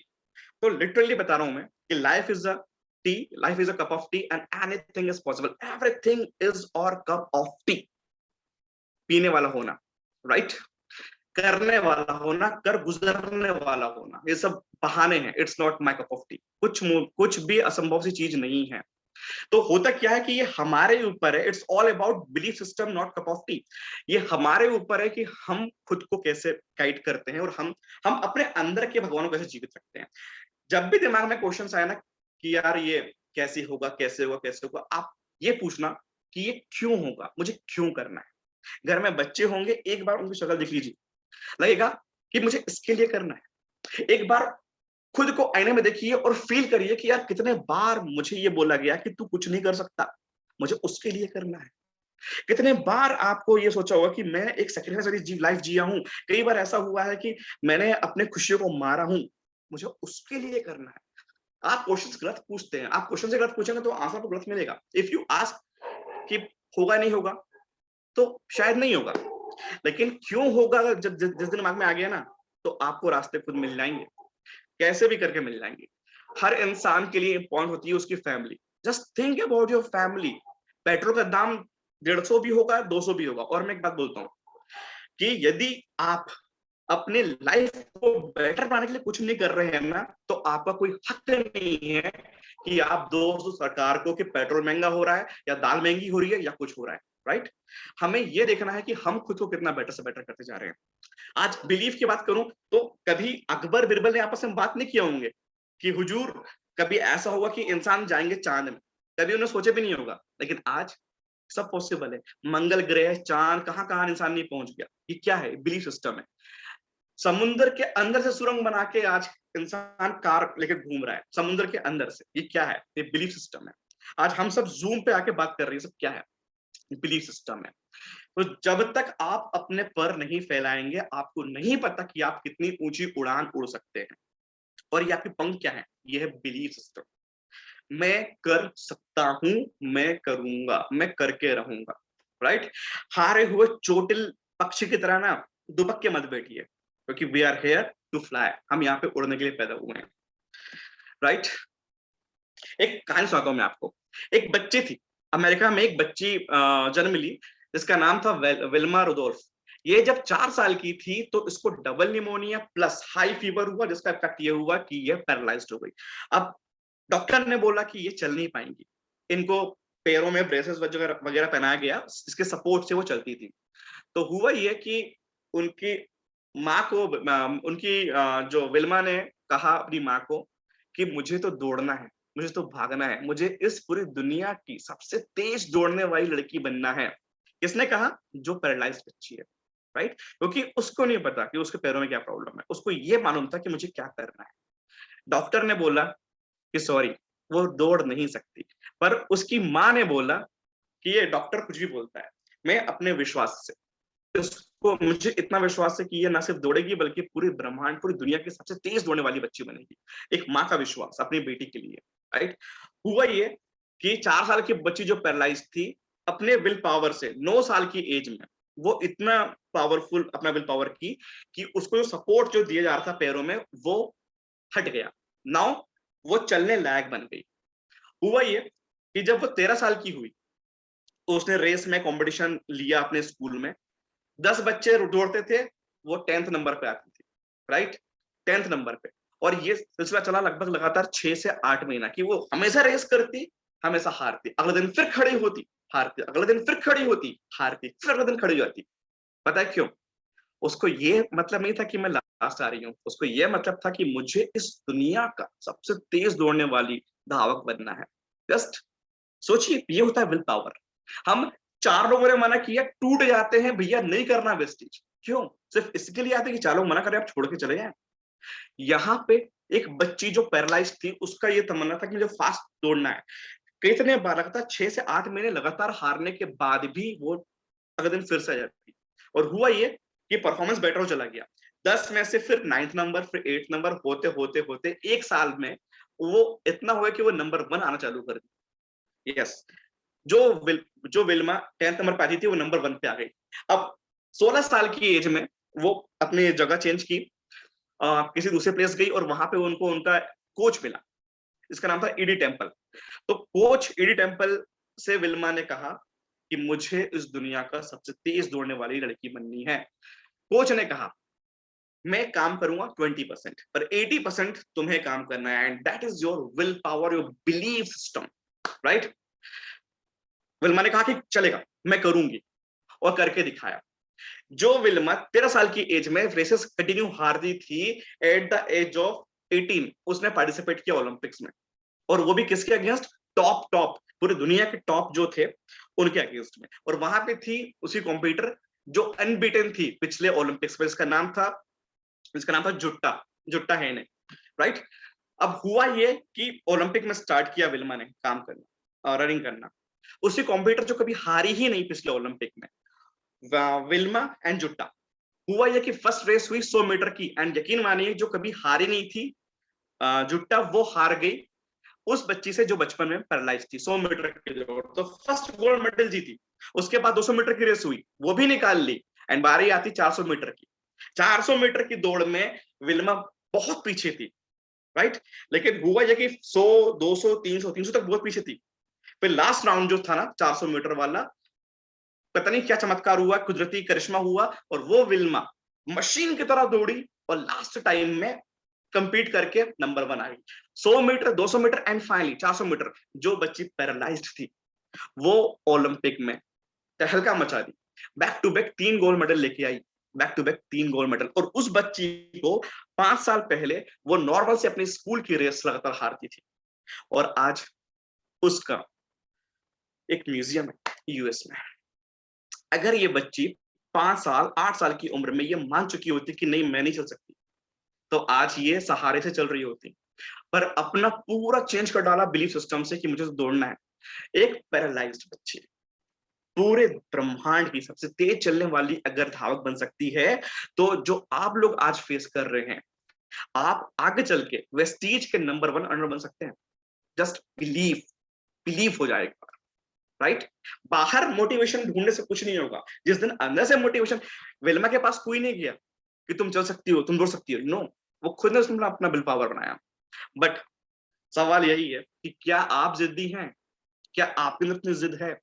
तो लिटरली बता रहा हूं मैं कि life is a T, life is a cup of T and anything is possible, everything is और कप ऑफ टी। पीने वाला होना, राइट, करने वाला होना, कर गुजरने वाला होना, ये सब बहाने हैं, it's not my cup of T. कुछ भी असंभव सी चीज नहीं है। तो होता क्या है कि ये हमारे ऊपर है, it's all about belief system not cup of T. ये हमारे ऊपर है कि हम खुद को कैसे गाइड करते हैं और हम अपने अंदर के भगवान को कैसे जीवित रखते हैं। जब भी दिमाग में क्वेश्चन आए ना कि यार ये कैसे होगा, कैसे होगा, कैसे होगा, आप ये पूछना कि ये क्यों होगा, मुझे क्यों करना है। घर में बच्चे होंगे, एक बार उनकी शक्ल दिख लीजिए, लगेगा कि मुझे इसके लिए करना है। एक बार खुद को आईने में देखिए और फील करिए कि यार कितने बार मुझे ये बोला गया कि तू कुछ नहीं कर सकता, मुझे उसके लिए करना है। कितने बार आपको ये सोचा होगा कि मैं एक सेक्रीफाइस वाली लाइफ जिया हूं। कई बार ऐसा हुआ है कि मैंने अपने खुशियों को मारा हूं, मुझे उसके लिए करना है। आप क्वेश्चंस गलत पूछते हैं, आप क्वेश्चन से गलत पूछेंगे तो आंसर आपको गलत मिलेगा। इफ यू आस्क कि होगा नहीं होगा, तो शायद नहीं होगा, लेकिन क्यों होगा जब जिस दिन दिमाग में आ गया ना, तो आपको रास्ते खुद मिल जाएंगे, कैसे भी करके मिल जाएंगे। हर इंसान के लिए इंपॉर्टेंट होती है उसकी family. Just think about your family. Petrol का दाम 150 भी होगा, 200 भी होगा। और मैं एक बात बोलता हूँ कि यदि आप अपने लाइफ को बेटर बनाने के लिए कुछ नहीं कर रहे हैं ना, तो आपका कोई हक नहीं है कि आप दोस्त सरकार को कि पेट्रोल महंगा हो रहा है या दाल महंगी हो रही है या कुछ हो रहा है, राइट। हमें ये देखना है कि हम खुद को कितना बेटर से बेटर करते जा रहे हैं। आज बिलीफ की बात करूं तो कभी अकबर बिरबल ने आपस में बात नहीं किए होंगे कि हुजूर कभी ऐसा होगा कि इंसान जाएंगे चांद में, कभी उन्हें सोचे भी नहीं होगा, लेकिन आज सब पॉसिबल है। मंगल ग्रह, चांद, कहां कहां इंसान नहीं पहुंच गया। ये क्या है? बिलीफ सिस्टम है। समुद्र के अंदर से सुरंग बना के आज इंसान कार लेके घूम रहा है समुद्र के अंदर से। ये क्या है? ये बिलीफ सिस्टम है। आज हम सब जूम पे आके बात कर रहे हैं, सब क्या है? बिलीफ सिस्टम है। तो जब तक आप अपने पर नहीं फैलाएंगे, आपको नहीं पता कि आप कितनी ऊंची उड़ान उड़ सकते हैं। और ये आपके पंख क्या है? ये है बिलीफ सिस्टम। मैं कर सकता हूं, मैं करूंगा, मैं करके रहूंगा, राइट। हारे हुए चोटिल पक्षी की तरह ना दुबक के मत बैठिए, क्योंकि we are here to fly. हम यहाँ पे उड़ने के लिए पैदा हुए हैं, राइट। एक कहानी सुनाता हूं मैं आपको। एक बच्ची थी, अमेरिका में एक बच्ची जन्म ली जिसका नाम था विल्मा रुडोल्फ। ये जब 4 साल की थी तो इसको double pneumonia plus high fever हुआ, जिसका इफेक्ट ये हुआ कि ये पैरालाइज्ड हो गई। अब डॉक्टर ने बोला कि ये चल नहीं पाएंगी, इनको पैरों में ब्रेसेस वगैरह वगैरह पहनाया गया, इसके सपोर्ट से वो चलती थी। तो हुआ ये कि उनकी माँ को उनकी जो विल्मा ने कहा अपनी माँ को कि मुझे तो दौड़ना है, मुझे तो भागना है, मुझे इस पूरी दुनिया की सबसे तेज दौड़ने वाली लड़की बनना है। किसने कहा? जो पैरालाइज्ड बच्ची है, राइट। क्योंकि उसको नहीं पता कि उसके पैरों में क्या प्रॉब्लम है, उसको ये मालूम था कि मुझे क्या करना है। डॉक्टर ने बोला कि सॉरी, वो दौड़ नहीं सकती। पर उसकी माँ ने बोला कि ये डॉक्टर कुछ भी बोलता है, मैं अपने विश्वास से, उसको मुझे इतना विश्वास है कि ये ना सिर्फ दौड़ेगी बल्कि पूरे ब्रह्मांड, पूरी दुनिया की सबसे तेज दौड़ने वाली बच्ची बनेगी। एक माँ का विश्वास अपनी बेटी के लिए, राइट। हुआ ये कि 4 साल की बच्ची जो पैरालाइज थी, अपने विल पावर से 9 साल की एज में वो इतना पावरफुल अपना विल पावर की कि उसको जो सपोर्ट जो दिया जा रहा था पैरों में वो हट गया। नाउ वो चलने लायक बन गई। हुआ ये कि जब वो 13 साल की हुई तो उसने रेस में कंपटीशन लिया अपने स्कूल में। 10 बच्चे दौड़ते थे, वो 10th नंबर पे आती थी, राइट, 10th नंबर पे। और ये सिलसिला चला लगभग लगातार 6 से 8 महीना कि वो हमेशा रेस करती, हमेशा हारती, अगले दिन फिर खड़ी होती, हारती, अगले दिन फिर खड़ी होती, हारती, फिर अगले दिन खड़ी होती। पता है क्यों? उसको ये मतलब नहीं था कि मैं लास्ट आ रही हूँ, उसको ये मतलब था कि मुझे इस दुनिया का सबसे तेज दौड़ने वाली धावक बनना है। जस्ट सोचिए, ये होता है विल पावर। हम 4 लोगों ने मना किया, टूट जाते हैं, भैया नहीं करना वेस्टेज। क्यों? सिर्फ इसके लिए आते कि 4 लोग मना करें आप छोड़ के चले जाएं। यहाँ पे एक बच्ची जो पैरालाइज थी, उसका ये तमन्ना था कि मुझे फास्ट दौड़ना है। कितने बार लगातार 6 से 8 महीने लगातार हारने के बाद भी वो अगले दिन फिर से आ जाती। और हुआ ये कि परफॉर्मेंस बेटर हो चला गया। 10 में से फिर 9th नंबर, फिर 8th नंबर, होते होते होते 1 साल में वो इतना हुआ कि वो नंबर 1 आना चालू कर दी। यस, जो विल्मा 10th नंबर पे आती थी वो नंबर 1 पे आ गई। अब 16 साल की एज में वो अपनी जगह चेंज की, किसी दूसरे प्लेस गई और वहां पे उनको उनका कोच मिला, इसका नाम था ईडी टेम्पल। तो कोच ईडी टेम्पल से विल्मा ने कहा कि मुझे इस दुनिया का सबसे तेज दौड़ने वाली लड़की बननी है। कोच ने कहा मैं काम करूंगा 20% पर 80% तुम्हें काम करना है, and that is your will power, your belief system, right. Wilma ने कहा कि चलेगा, मैं करूंगी, और करके दिखाया। जो विल्मा 13 साल की एज में रेसेस कंटिन्यू हारती थी, एट द एज ऑफ 18 उसने पार्टिसिपेट किया ओलंपिक्स में, और वो भी किसके अगेंस्ट? टॉप पूरी दुनिया के टॉप जो थे उनके अगेंस्ट में। और वहां पे थी उसी कॉम्पिटिटर जो अनबीटन थी पिछले ओलंपिक्स में, इसका नाम था जुट्टा जुट्टा है ने, राइट। अब हुआ ये कि ओलंपिक में स्टार्ट किया विल्मा ने काम करना, रनिंग करना। उसी कॉम्पिटिटर जो कभी हारी ही नहीं पिछले ओलंपिक में, विल्मा एंड जुट्टा। हुआ ये कि फर्स्ट रेस हुई 100 मीटर की, एंड यकीन मानिए जो कभी हारी नहीं थी जुट्टा, वो हार गई उस बच्ची से जो बचपन में पैरालाइज थी। 100 मीटर की दौड़ तो फर्स्ट गोल्ड मेडल जीती। उसके बाद 200 मीटर की रेस हुई, वो भी निकाल ली, एंड बारी आती 400 मीटर की। 400 मीटर की दौड़ में विल्मा बहुत पीछे थी, राइट। लेकिन हुआ ये कि 100, 200, 300 तक बहुत पीछे थी। फिर लास्ट राउंड जो था ना 400 मीटर वाला, पता नहीं क्या चमत्कार हुआ, कुदरती करिश्मा हुआ, और वो विल्मा मशीन की तरह दौड़ी और लास्ट टाइम में कंपीट करके नंबर 1 आ गई। 100 metre, 200 metre and finally 400 metre. जो बच्ची पैरालाइज्ड थी वो ओलंपिक में तहलका मचा दी, back to back 3 gold medal लेके आई, back to back 3 gold medal. और उस बच्ची को 5 साल पहले वो नॉर्मल से अपनी स्कूल की रेस लगातार हारती थी, और आज उसका एक म्यूजियम है यूएस में। अगर ये बच्ची 5 साल 8 साल की उम्र में ये मान चुकी होती कि नहीं मैं नहीं चल सकती, तो आज ये सहारे से चल रही होती। पर अपना पूरा चेंज कर डाला बिलीफ सिस्टम से कि मुझे तो दौड़ना है। एक पैरालाइज्ड बच्ची पूरे ब्रह्मांड की सबसे तेज चलने वाली अगर धावक बन सकती है, तो जो आप लोग आज फेस कर रहे हैं, आप आगे चल के वेस्टीज के नंबर 1 रनर बन सकते हैं। जस्ट बिलीव हो जाएगा, राइट। बाहर मोटिवेशन ढूंढने से कुछ नहीं होगा। जिस दिन अंदर से मोटिवेशन, विल्मा के पास कोई नहीं गया कि तुम चल सकती हो, तुम दौड़ सकती हो, नो, वो खुद ने उसने अपना विल पावर बनाया। बट सवाल यही है कि क्या आप जिद्दी हैं? क्या आपके अंदर इतनी जिद है?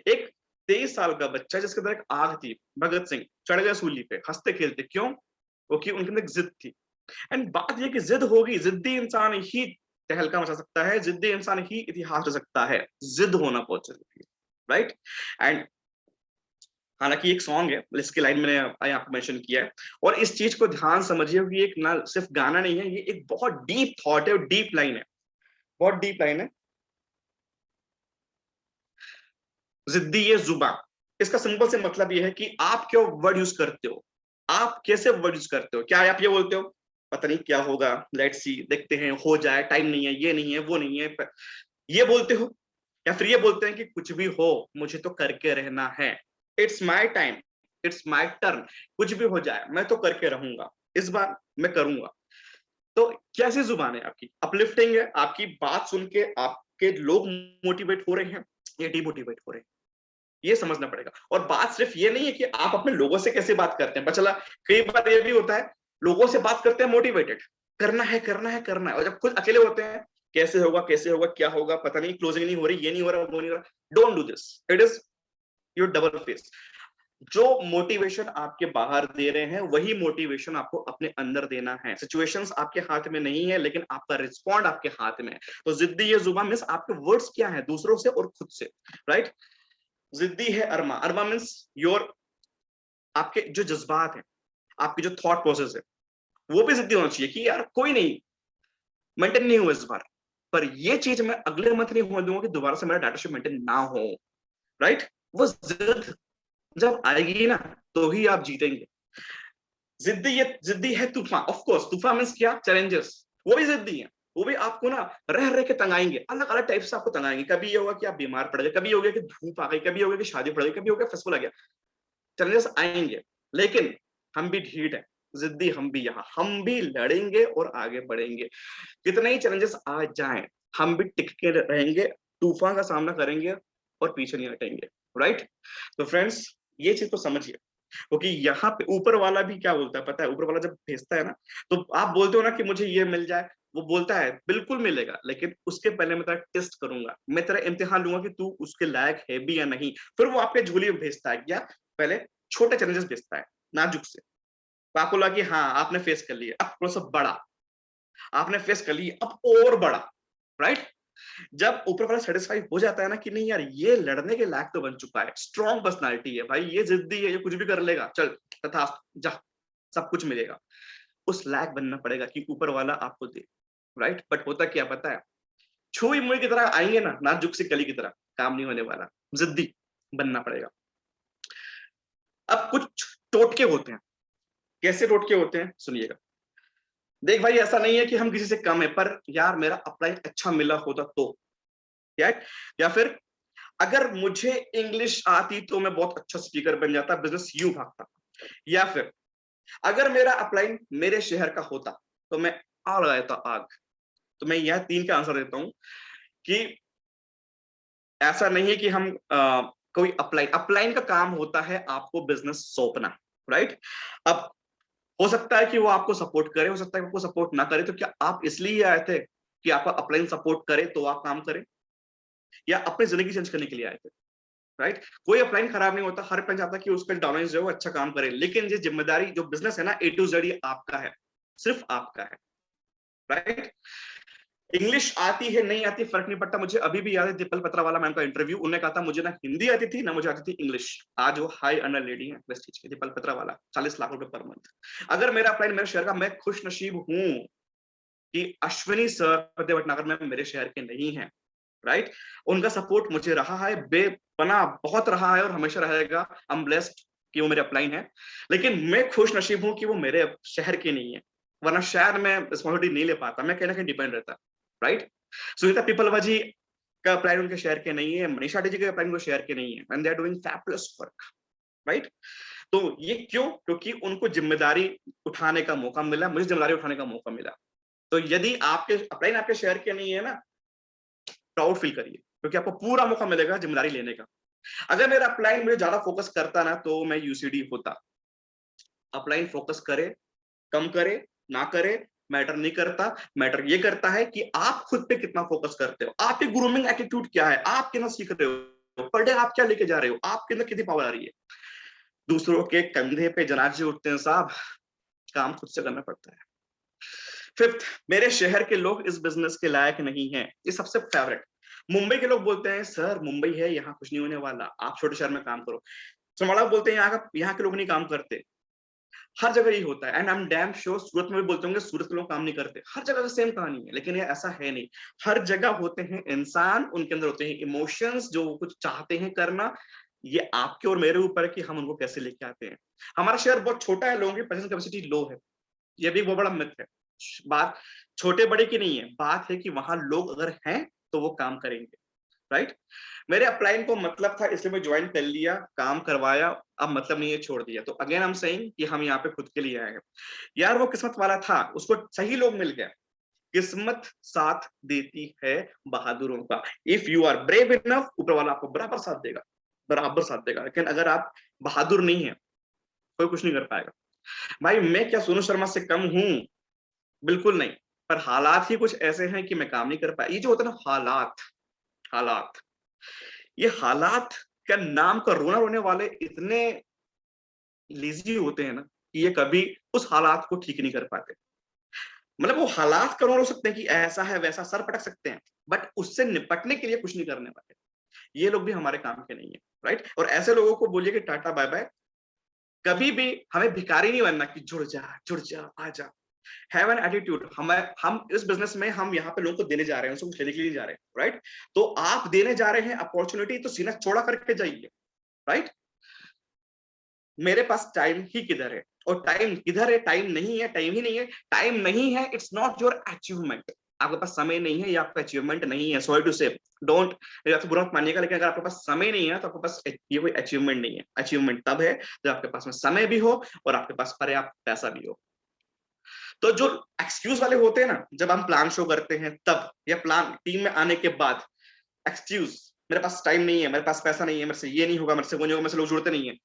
एक 23 साल का बच्चा जिसके अंदर एक आग थी, भगत सिंह, चढ़ गया सूली पे हंसते खेलते, क्यों? क्योंकि उनके अंदर एक जिद थी। एंड बात यह कि जिद होगी, जिद्दी इंसान ही तहलका मचा सकता है, जिद्दी इंसान ही इतिहास रच सकता है। जिद होना बहुत जरूरी है, राइट। एंड हालांकि एक सॉन्ग है इसकी लाइन मैंने यहाँ पे मेंशन किया है, और इस चीज को ध्यान समझिए कि एक ना सिर्फ गाना नहीं है, ये एक बहुत डीप थॉट है, डीप लाइन है, बहुत डीप लाइन है। जिद्दी ये जुबान, इसका सिंपल से मतलब ये है कि आप क्यों वर्ड यूज करते हो, आप कैसे वर्ड यूज करते हो। क्या आप ये बोलते हो पता नहीं क्या होगा, लेट्स सी, देखते हैं, हो जाए, टाइम नहीं है, ये नहीं है, वो नहीं है, ये बोलते हो? या फिर ये बोलते हैं कि कुछ भी हो मुझे तो करके रहना है, it's my time, it's my turn, कुछ भी हो जाए मैं तो करके रहूंगा, इस बार मैं करूंगा। तो कैसी जुबान है आपकी? अपलिफ्टिंग है, आपकी बात सुन के आपके लोग मोटिवेट हो रहे हैं या डिमोटिवेट हो रहे हैं, ये समझना पड़ेगा। और बात सिर्फ ये नहीं है कि आप अपने लोगों से कैसे बात करते हैं, बचला कई बार ये भी होता है लोगों से बात करते हैं मोटिवेटेड, करना है करना है करना है, और जब खुद अकेले होते हैं कैसे होगा कैसे होगा, क्या होगा पता नहीं, क्लोजिंग नहीं हो रही, ये नहीं हो रहा, वो नहीं हो रहा। Don't do this, it is your double face. जो मोटिवेशन आपके बाहर दे रहे हैं वही मोटिवेशन आपको अपने अंदर देना है। सिचुएशंस आपके हाथ में नहीं है, लेकिन आपका रिस्पॉन्ड आपके हाथ में है। तो जिद्दी ये जुबान मींस आपके वर्ड्स क्या है दूसरों से और खुद से, राइट। जिद्दी है अरमा, अरमा मीन्स योर, आपके जो जज्बात हैं, आपकी जो थॉट प्रोसेस है, वो भी जिद्दी होना चाहिए कि यार कोई नहीं, मेंटेन नहीं हुआ इस बार, पर ये चीज मैं अगले मंथ नहीं होने दूंगा कि दोबारा से मेरा डाटा शीट मेंटेन ना हो, राइट। वो जिद जब आएगी ना तो ही आप जीतेंगे। जिद्दी है तूफान, ऑफ कोर्स तूफान मींस क्या, चैलेंजेस, वो भी जिद्दी है, वो भी आपको ना रह रह के तंगाएंगे, अलग अलग टाइप से आपको तंगाएंगे। कभी ये होगा कि आप बीमार पड़ गए, कभी ये हो गया कि धूप आ गई, कभी हो गया कि शादी पड़ गई, कभी हो गया फेस्टिवल आ गया, चैलेंजेस आएंगे। लेकिन हम भी ढीठ है, जिद्दी हम भी, यहाँ हम भी लड़ेंगे और आगे बढ़ेंगे। कितने ही चैलेंजेस आ जाएं हम भी टिक के रहेंगे, तूफान का सामना करेंगे और पीछे नहीं हटेंगे, राइट। तो फ्रेंड्स, ये चीज तो समझिए, क्योंकि यहाँ पे ऊपर वाला भी क्या बोलता है पता है, ऊपर वाला जब भेजता है ना, तो आप बोलते हो ना कि मुझे ये मिल जाए, वो बोलता है बिल्कुल मिलेगा, लेकिन उसके पहले मैं तेरा टेस्ट करूंगा, मैं तेरा इम्तिहान लूंगा कि तू उसके लायक है भी या नहीं। फिर वो आपके झोली में भेजता है, क्या पहले छोटे चैलेंजेस भेजता है नाजुक से, तो आपको लगा कि हाँ आपने फेस कर लिया, अब थोड़ा सा बड़ा आपने फेस कर लिया, अब और बड़ा, राइट। जब ऊपर वाला सेटिस्फाई हो जाता है ना कि नहीं यार ये लड़ने के लायक तो बन चुका है, स्ट्रॉन्ग पर्सनालिटी है भाई, ये जिद्दी है, ये कुछ भी कर लेगा, चल तथास्तु जा, सब कुछ मिलेगा, उस लायक बनना पड़ेगा कि ऊपर वाला आपको दे, राइट। बट होता क्या पता है, छुई मुई की तरह आएंगे ना, नाजुक सी कली की तरह, काम नहीं होने वाला, जिद्दी बनना पड़ेगा। अब कुछ टोटके होते हैं, कैसे टोटके होते हैं सुनिएगा। देख भाई, ऐसा नहीं है कि हम किसी से कम है, पर यार मेरा अप्लाई अच्छा मिला होता तो, या फिर अगर मुझे इंग्लिश आती तो मैं बहुत अच्छा स्पीकर बन जाता, बिजनेस यूं भागता, या फिर अगर मेरा अप्लाई मेरे शहर का होता तो मैं आग लगाता आग। तो मैं यह तीन का आंसर देता हूं कि ऐसा नहीं है कि हम कोई अपलाइन का काम होता है आपको बिजनेस सौंपना, राइट। अब हो सकता है कि वो आपको सपोर्ट करे, हो सकता है आपको सपोर्ट ना करे, तो क्या आप इसलिए आए थे कि आपका अपलाइन सपोर्ट करे तो आप काम करें, या अपनी जिंदगी चेंज करने के लिए आए थे, राइट। कोई अपलाइन खराब नहीं होता, हर अपलाइन चाहता है कि उसका डाउनलाइन जो है वो अच्छा काम करे, लेकिन ये जिम्मेदारी जो बिजनेस है ना A to Z ये आपका है, सिर्फ आपका है, राइट। इंग्लिश आती है नहीं आती फर्क नहीं पड़ता। मुझे अभी भी याद है दीपल पत्रा वाला मैम का इंटरव्यू, उन्होंने कहा था मुझे ना हिंदी आती थी ना मुझे आती थी इंग्लिश। आज वो हाई अर्नर लेडी है वेस्टिज की, दीपल पत्रा वाला, 40 लाख रुपए पर मंथ। अगर मेरा अप्लाई मेरे शहर का, मैं खुश नसीब हूं कि अश्विनी सर फतेह भटनागर में मेरे शहर के नहीं है, राइट। उनका सपोर्ट मुझे रहा है, बेपना बहुत रहा है और हमेशा रहेगा। आई एम ब्लेस्ड कि वो मेरे अपलाइन है, लेकिन मैं खुश नसीब हूं कि वो मेरे शहर के नहीं है, वरना शायद मैं रिस्पॉन्सिबिलिटी नहीं ले पाता, मैं कहीं ना कहीं डिपेंड रहता, राइट। सुनीता पीपलवा जी का अपलाइन उनके शहर के नहीं है, मनीषा जी का अपलाइन उनके शहर के नहीं है, and they are doing fabulous work, right. तो ये क्यों? क्योंकि उनको जिम्मेदारी उठाने का मौका मिला, मुझे जिम्मेदारी उठाने का मौका मिला। तो यदि आपके अपलाइन आपके शहर के नहीं है ना, प्राउड फील करिए, क्योंकि आपको पूरा मौका मिलेगा जिम्मेदारी लेने का। अगर मेरा अपलाइन मुझे ज्यादा फोकस करता ना तो मैं यूसीडी होता। अपलाइन फोकस करे, कम करे, ना करे, मैटर नहीं करता। मैटर ये करता है कि आप खुद पे कितना फोकस करते हो, आपकी ग्रूमिंग एटीट्यूड क्या है, आप कितना सीख रहे हो, पर डे आप क्या लेके जा रहे हो, आपके अंदर कितनी पावर आ रही है। दूसरों के कंधे पे जनाजे उठते हैं साहब, काम खुद से करना पड़ता है। फिफ्थ, मेरे शहर के लोग इस बिजनेस के लायक नहीं है, ये सबसे फेवरेट। मुंबई के लोग बोलते हैं सर मुंबई है, यहाँ कुछ नहीं होने वाला, आप छोटे शहर में काम करो। समाड़ा बोलते हैं यहाँ के लोग नहीं काम करते। हर जगह यही होता है, and I am damn sure Surat में भी बोलते होंगे सूरत के लोग काम नहीं करते। हर जगह सेम कहानी है, लेकिन ये ऐसा है नहीं। हर जगह होते हैं इंसान, उनके अंदर होते हैं इमोशंस, जो कुछ चाहते हैं करना। ये आपके और मेरे ऊपर है कि हम उनको कैसे लेके आते हैं। हमारा शहर बहुत छोटा है, लोगों की प्रेजेंस कैपेसिटी लो है, ये भी बहुत बड़ा मिथ है। बात छोटे बड़े की नहीं है, बात है कि वहां लोग अगर हैं तो वो काम करेंगे, राइट। मेरे अपलाइन को मतलब था इसलिए मैं ज्वाइन कर लिया, काम करवाया, अब मतलब नहीं है छोड़ दिया। तो अगेन हम सेइंग कि हम यहाँ पे खुद के लिए आए हैं। यार वो किस्मत वाला था, उसको सही लोग मिल गए। किस्मत साथ देती है बहादुरों का। If you are brave enough, ऊपर वाला आपको बराबर साथ देगा, बराबर साथ देगा। लेकिन अगर आप बहादुर नहीं है, कोई कुछ नहीं कर पाएगा। भाई मैं क्या सोनू शर्मा से कम हूं? बिल्कुल नहीं, पर हालात ही कुछ ऐसे हैं कि मैं काम नहीं कर पाया। ये जो होता है ना हालात, हालात, ये हालात का नाम का रोना रोने वाले इतने लेजी होते हैं ना कि ये कभी उस हालात को ठीक नहीं कर पाते। मतलब वो हालात का रोना रो सकते हैं कि ऐसा है वैसा, सर पटक सकते हैं, बट उससे निपटने के लिए कुछ नहीं करने वाले। ये लोग भी हमारे काम के नहीं है, राइट। और ऐसे लोगों को बोलिए कि टाटा बाय बाय। कभी भी हमें भिखारी नहीं बनना कि जुड़ जा आ जा। Have an attitude. हम इस बिजनेस में हम यहाँ पे लोगों को देने जा रहे हैं, उसको खेलने के लिए जा रहे हैं, राइट। तो आप देने जा रहे हैं अपॉर्चुनिटी, तो सीना चौड़ा करके जाइए, राइट। मेरे पास टाइम ही किधर है, और टाइम किधर है? टाइम नहीं है, टाइम ही नहीं है। टाइम नहीं है, इट्स नॉट योर अचीवमेंट। आपके पास समय नहीं है, ये आपका अचीवमेंट नहीं है। सॉरी टू से, डोंट बुरा मत मानिएगा, लेकिन अगर आपके पास समय नहीं है तो आपके पास ये कोई अचीवमेंट नहीं है। अचीवमेंट तब है जब आपके पास में समय भी हो और आपके पास पर्याप्त पैसा भी हो। तो जो एक्सक्यूज वाले होते हैं ना, जब हम प्लान शो करते हैं तब, या प्लान टीम में आने के बाद, एक्सक्यूज, मेरे पास टाइम नहीं है, मेरे पास पैसा नहीं है, मेरे से ये नहीं होगा, मेरे से वो नहीं होगा, मेरे से लोग जुड़ते नहीं है,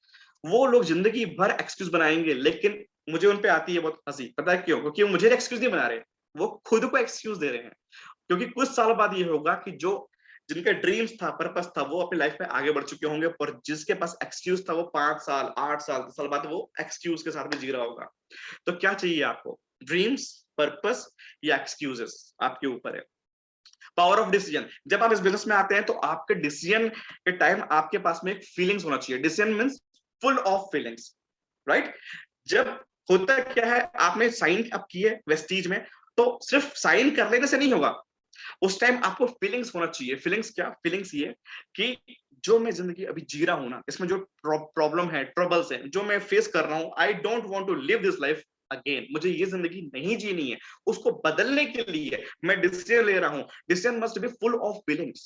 वो लोग जिंदगी भर एक्सक्यूज बनाएंगे। लेकिन मुझे उन पे आती है बहुत हंसी, पता है क्यों? क्योंकि मुझे एक्सक्यूज नहीं बना रहे, वो खुद को एक्सक्यूज दे रहे हैं। क्योंकि कुछ साल बाद ये होगा कि जो जिनका ड्रीम्स था, पर्पस था, वो अपनी लाइफ में आगे बढ़ चुके होंगे, पर जिसके पास एक्सक्यूज था वो 5 साल, 8 साल, 10 साल बाद वो एक्सक्यूज के साथ में जी रहा होगा। तो क्या चाहिए आपको? ड्रीम्स, पर्पस या एक्सक्यूजेस? आपके ऊपर है। पावर ऑफ डिसीजन, जब आप इस बिजनेस में आते हैं तो आपके डिसीजन के टाइम आपके पास में एक फीलिंग्स होना चाहिए। Decision means full of feelings, right? जब होता क्या है, आपने साइन अप किए वेस्टीज में, तो सिर्फ साइन कर लेने से नहीं होगा, उस टाइम आपको फीलिंग्स होना चाहिए। फीलिंग्स क्या? फीलिंग्स ये कि जो मैं जिंदगी अभी जी रहा हूं ना, इसमें जो प्रॉब्लम है, ट्रबल्स है, जो मैं फेस कर रहा हूं, I don't want to live this life again, मुझे ये जिंदगी नहीं जीनी है। उसको बदलने के लिए मैं डिसीजन ले रहा हूं। Decision must be full of feelings,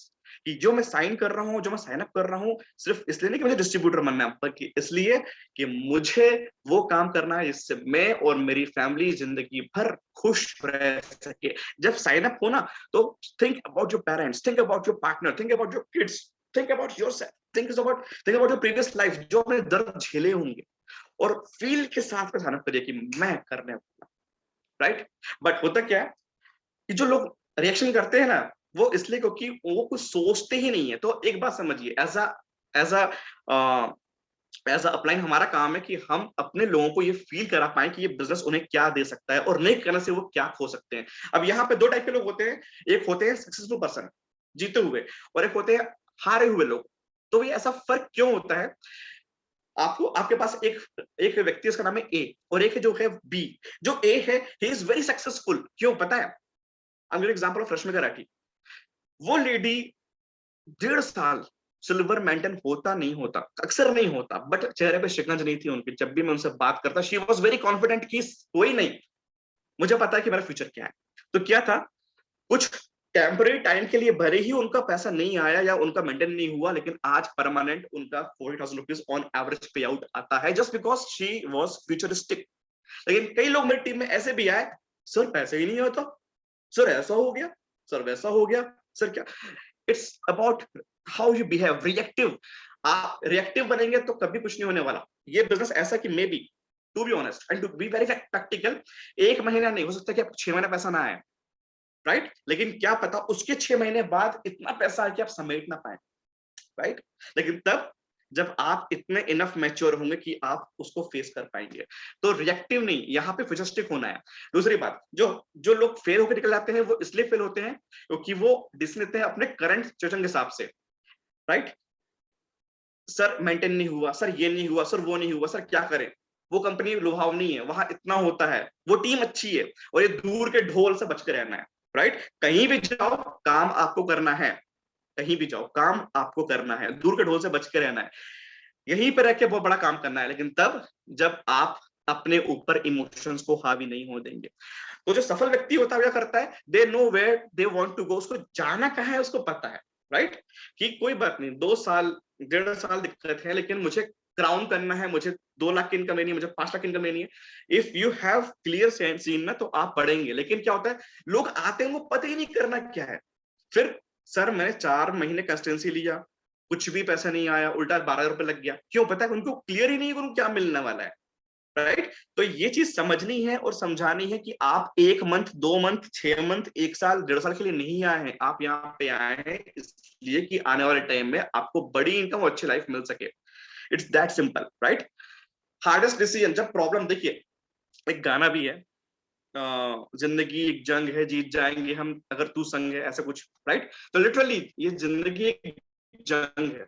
कि जो मैं साइन कर रहा हूं, जो मैं साइन अप कर रहा हूं, सिर्फ इसलिए नहीं कि मुझे डिस्ट्रीब्यूटर बनना है, बल्कि इसलिए कि मुझे वो काम करना है जिससे मैं और मेरी फैमिली जिंदगी भर खुश रह सके। जब साइन अप हो ना, तो think about your parents, think about your partner, think about your kids, think about yourself, think about your previous life, जो आपने दर्द झेले होंगे, और फील के साथ में साइन अप करिए कि मैं करने वाला, राइट? बट होता क्या है कि जो लोग रिएक्शन करते हैं ना, वो इसलिए क्योंकि वो कुछ सोचते ही नहीं है। तो एक बात समझिए, एज अ एज अपलाइन हमारा काम है कि हम अपने लोगों को ये फील करा पाए कि ये बिजनेस उन्हें क्या दे सकता है और नहीं करने से वो क्या खो सकते हैं। अब यहाँ पे दो टाइप के लोग होते हैं, एक होते हैं सक्सेसफुल पर्सन, जीते हुए, और एक होते हैं हारे हुए लोग। तो ये ऐसा फर्क क्यों होता है? आपको, आपके पास एक एक व्यक्ति, उसका नाम है ए, और एक है जो है बी। जो ए है, ही इज वेरी सक्सेसफुल। क्यों पता है? I am example of Rashmika Rathi. वो लेडी 1.5 साल सिल्वर मेंटेन होता नहीं होता, अक्सर नहीं होता, बट चेहरे पे शिकंज नहीं थी उनकी। जब भी मैं उनसे बात करता, शी वॉज वेरी कॉन्फिडेंट कि कोई नहीं, मुझे पता है कि मेरा फ्यूचर क्या है। तो क्या था, कुछ टेम्पररी टाइम के लिए भले ही उनका पैसा नहीं आया या उनका मेंटेन नहीं हुआ, लेकिन आज परमानेंट उनका 40,000 रुपीज ऑन एवरेज पे आउट आता है, just because she was futuristic. लेकिन कई लोग मेरी टीम में ऐसे भी आए, सर पैसे ही नहीं होता, सर ऐसा हो गया, सर वैसा हो गया, सर क्या। It's about how you behave, reactive. आप रिएक्टिव बनेंगे तो कभी कुछ नहीं होने वाला। ये बिजनेस ऐसा कि maybe, to be honest and to be very practical, 1 महीना नहीं हो सकता कि आपको 6 महीने पैसा ना आए, राइट? लेकिन क्या पता उसके 6 महीने बाद इतना पैसा है कि आप समेट ना पाए, राइट? लेकिन तब जब आप इतने इनफ मैच्योर होंगे कि आप उसको फेस कर पाएंगे। तो रिएक्टिव नहीं, यहाँ पे फ्यूचरिस्टिक होना है। दूसरी बात, जो जो लोग फेल होकर निकल जाते हैं, वो इसलिए फेल होते हैं क्योंकि वो डिसीजन लेते हैं अपने करंट सिचुएशन के हिसाब से, राइट? सर मेंटेन नहीं हुआ, सर ये नहीं हुआ, सर वो नहीं हुआ, सर क्या करें? वो कंपनी लुभावनी है, वहां इतना होता है, वो टीम अच्छी है, और ये दूर के ढोल से बच के रहना है, राइट? कहीं भी जाओ काम आपको करना है, कहीं भी जाओ काम आपको करना है, दूर के ढोल से बच के रहना है, यहीं पर रह के बहुत बड़ा काम करना है, लेकिन तब जब आप अपने ऊपर इमोशंस को हावी नहीं हो देंगे। तो जो सफल व्यक्ति होता है क्या करता है, they know where they want to go, उसको जाना कहाँ है उसको पता है, राइट? कि कोई बात नहीं, 2 साल 1.5 साल दिक्कत है, लेकिन मुझे क्राउन करना है, मुझे 2 लाख की इनकम लेनी है, मुझे 5 लाख की इनकम लेनी है। If you have clear scene ना, तो आप बढ़ेंगे। लेकिन क्या होता है, लोग आते हैं वो पता ही नहीं करना क्या है। फिर सर मैंने 4 महीने कंसिस्टेंसी लिया, कुछ भी पैसा नहीं आया, उल्टा 12,000 रुपए लग गया। क्यों? पता है उनको क्लियर ही नहीं है उनको क्या मिलने वाला है, राइट? तो ये चीज समझनी है और समझानी है कि आप 1 मंथ, 2 मंथ, 6 मंथ, 1 साल, 1.5 साल के लिए नहीं आए हैं। आप यहाँ पे आए हैं इसलिए कि आने वाले टाइम में आपको बड़ी इनकम और अच्छी लाइफ मिल सके। It's that simple, right? Hardest decision, जब प्रॉब्लम, देखिए एक गाना भी है, जिंदगी एक जंग है जीत जाएंगे हम अगर तू संग है, ऐसा कुछ, राइट? तो लिटरली ये जिंदगी एक जंग है,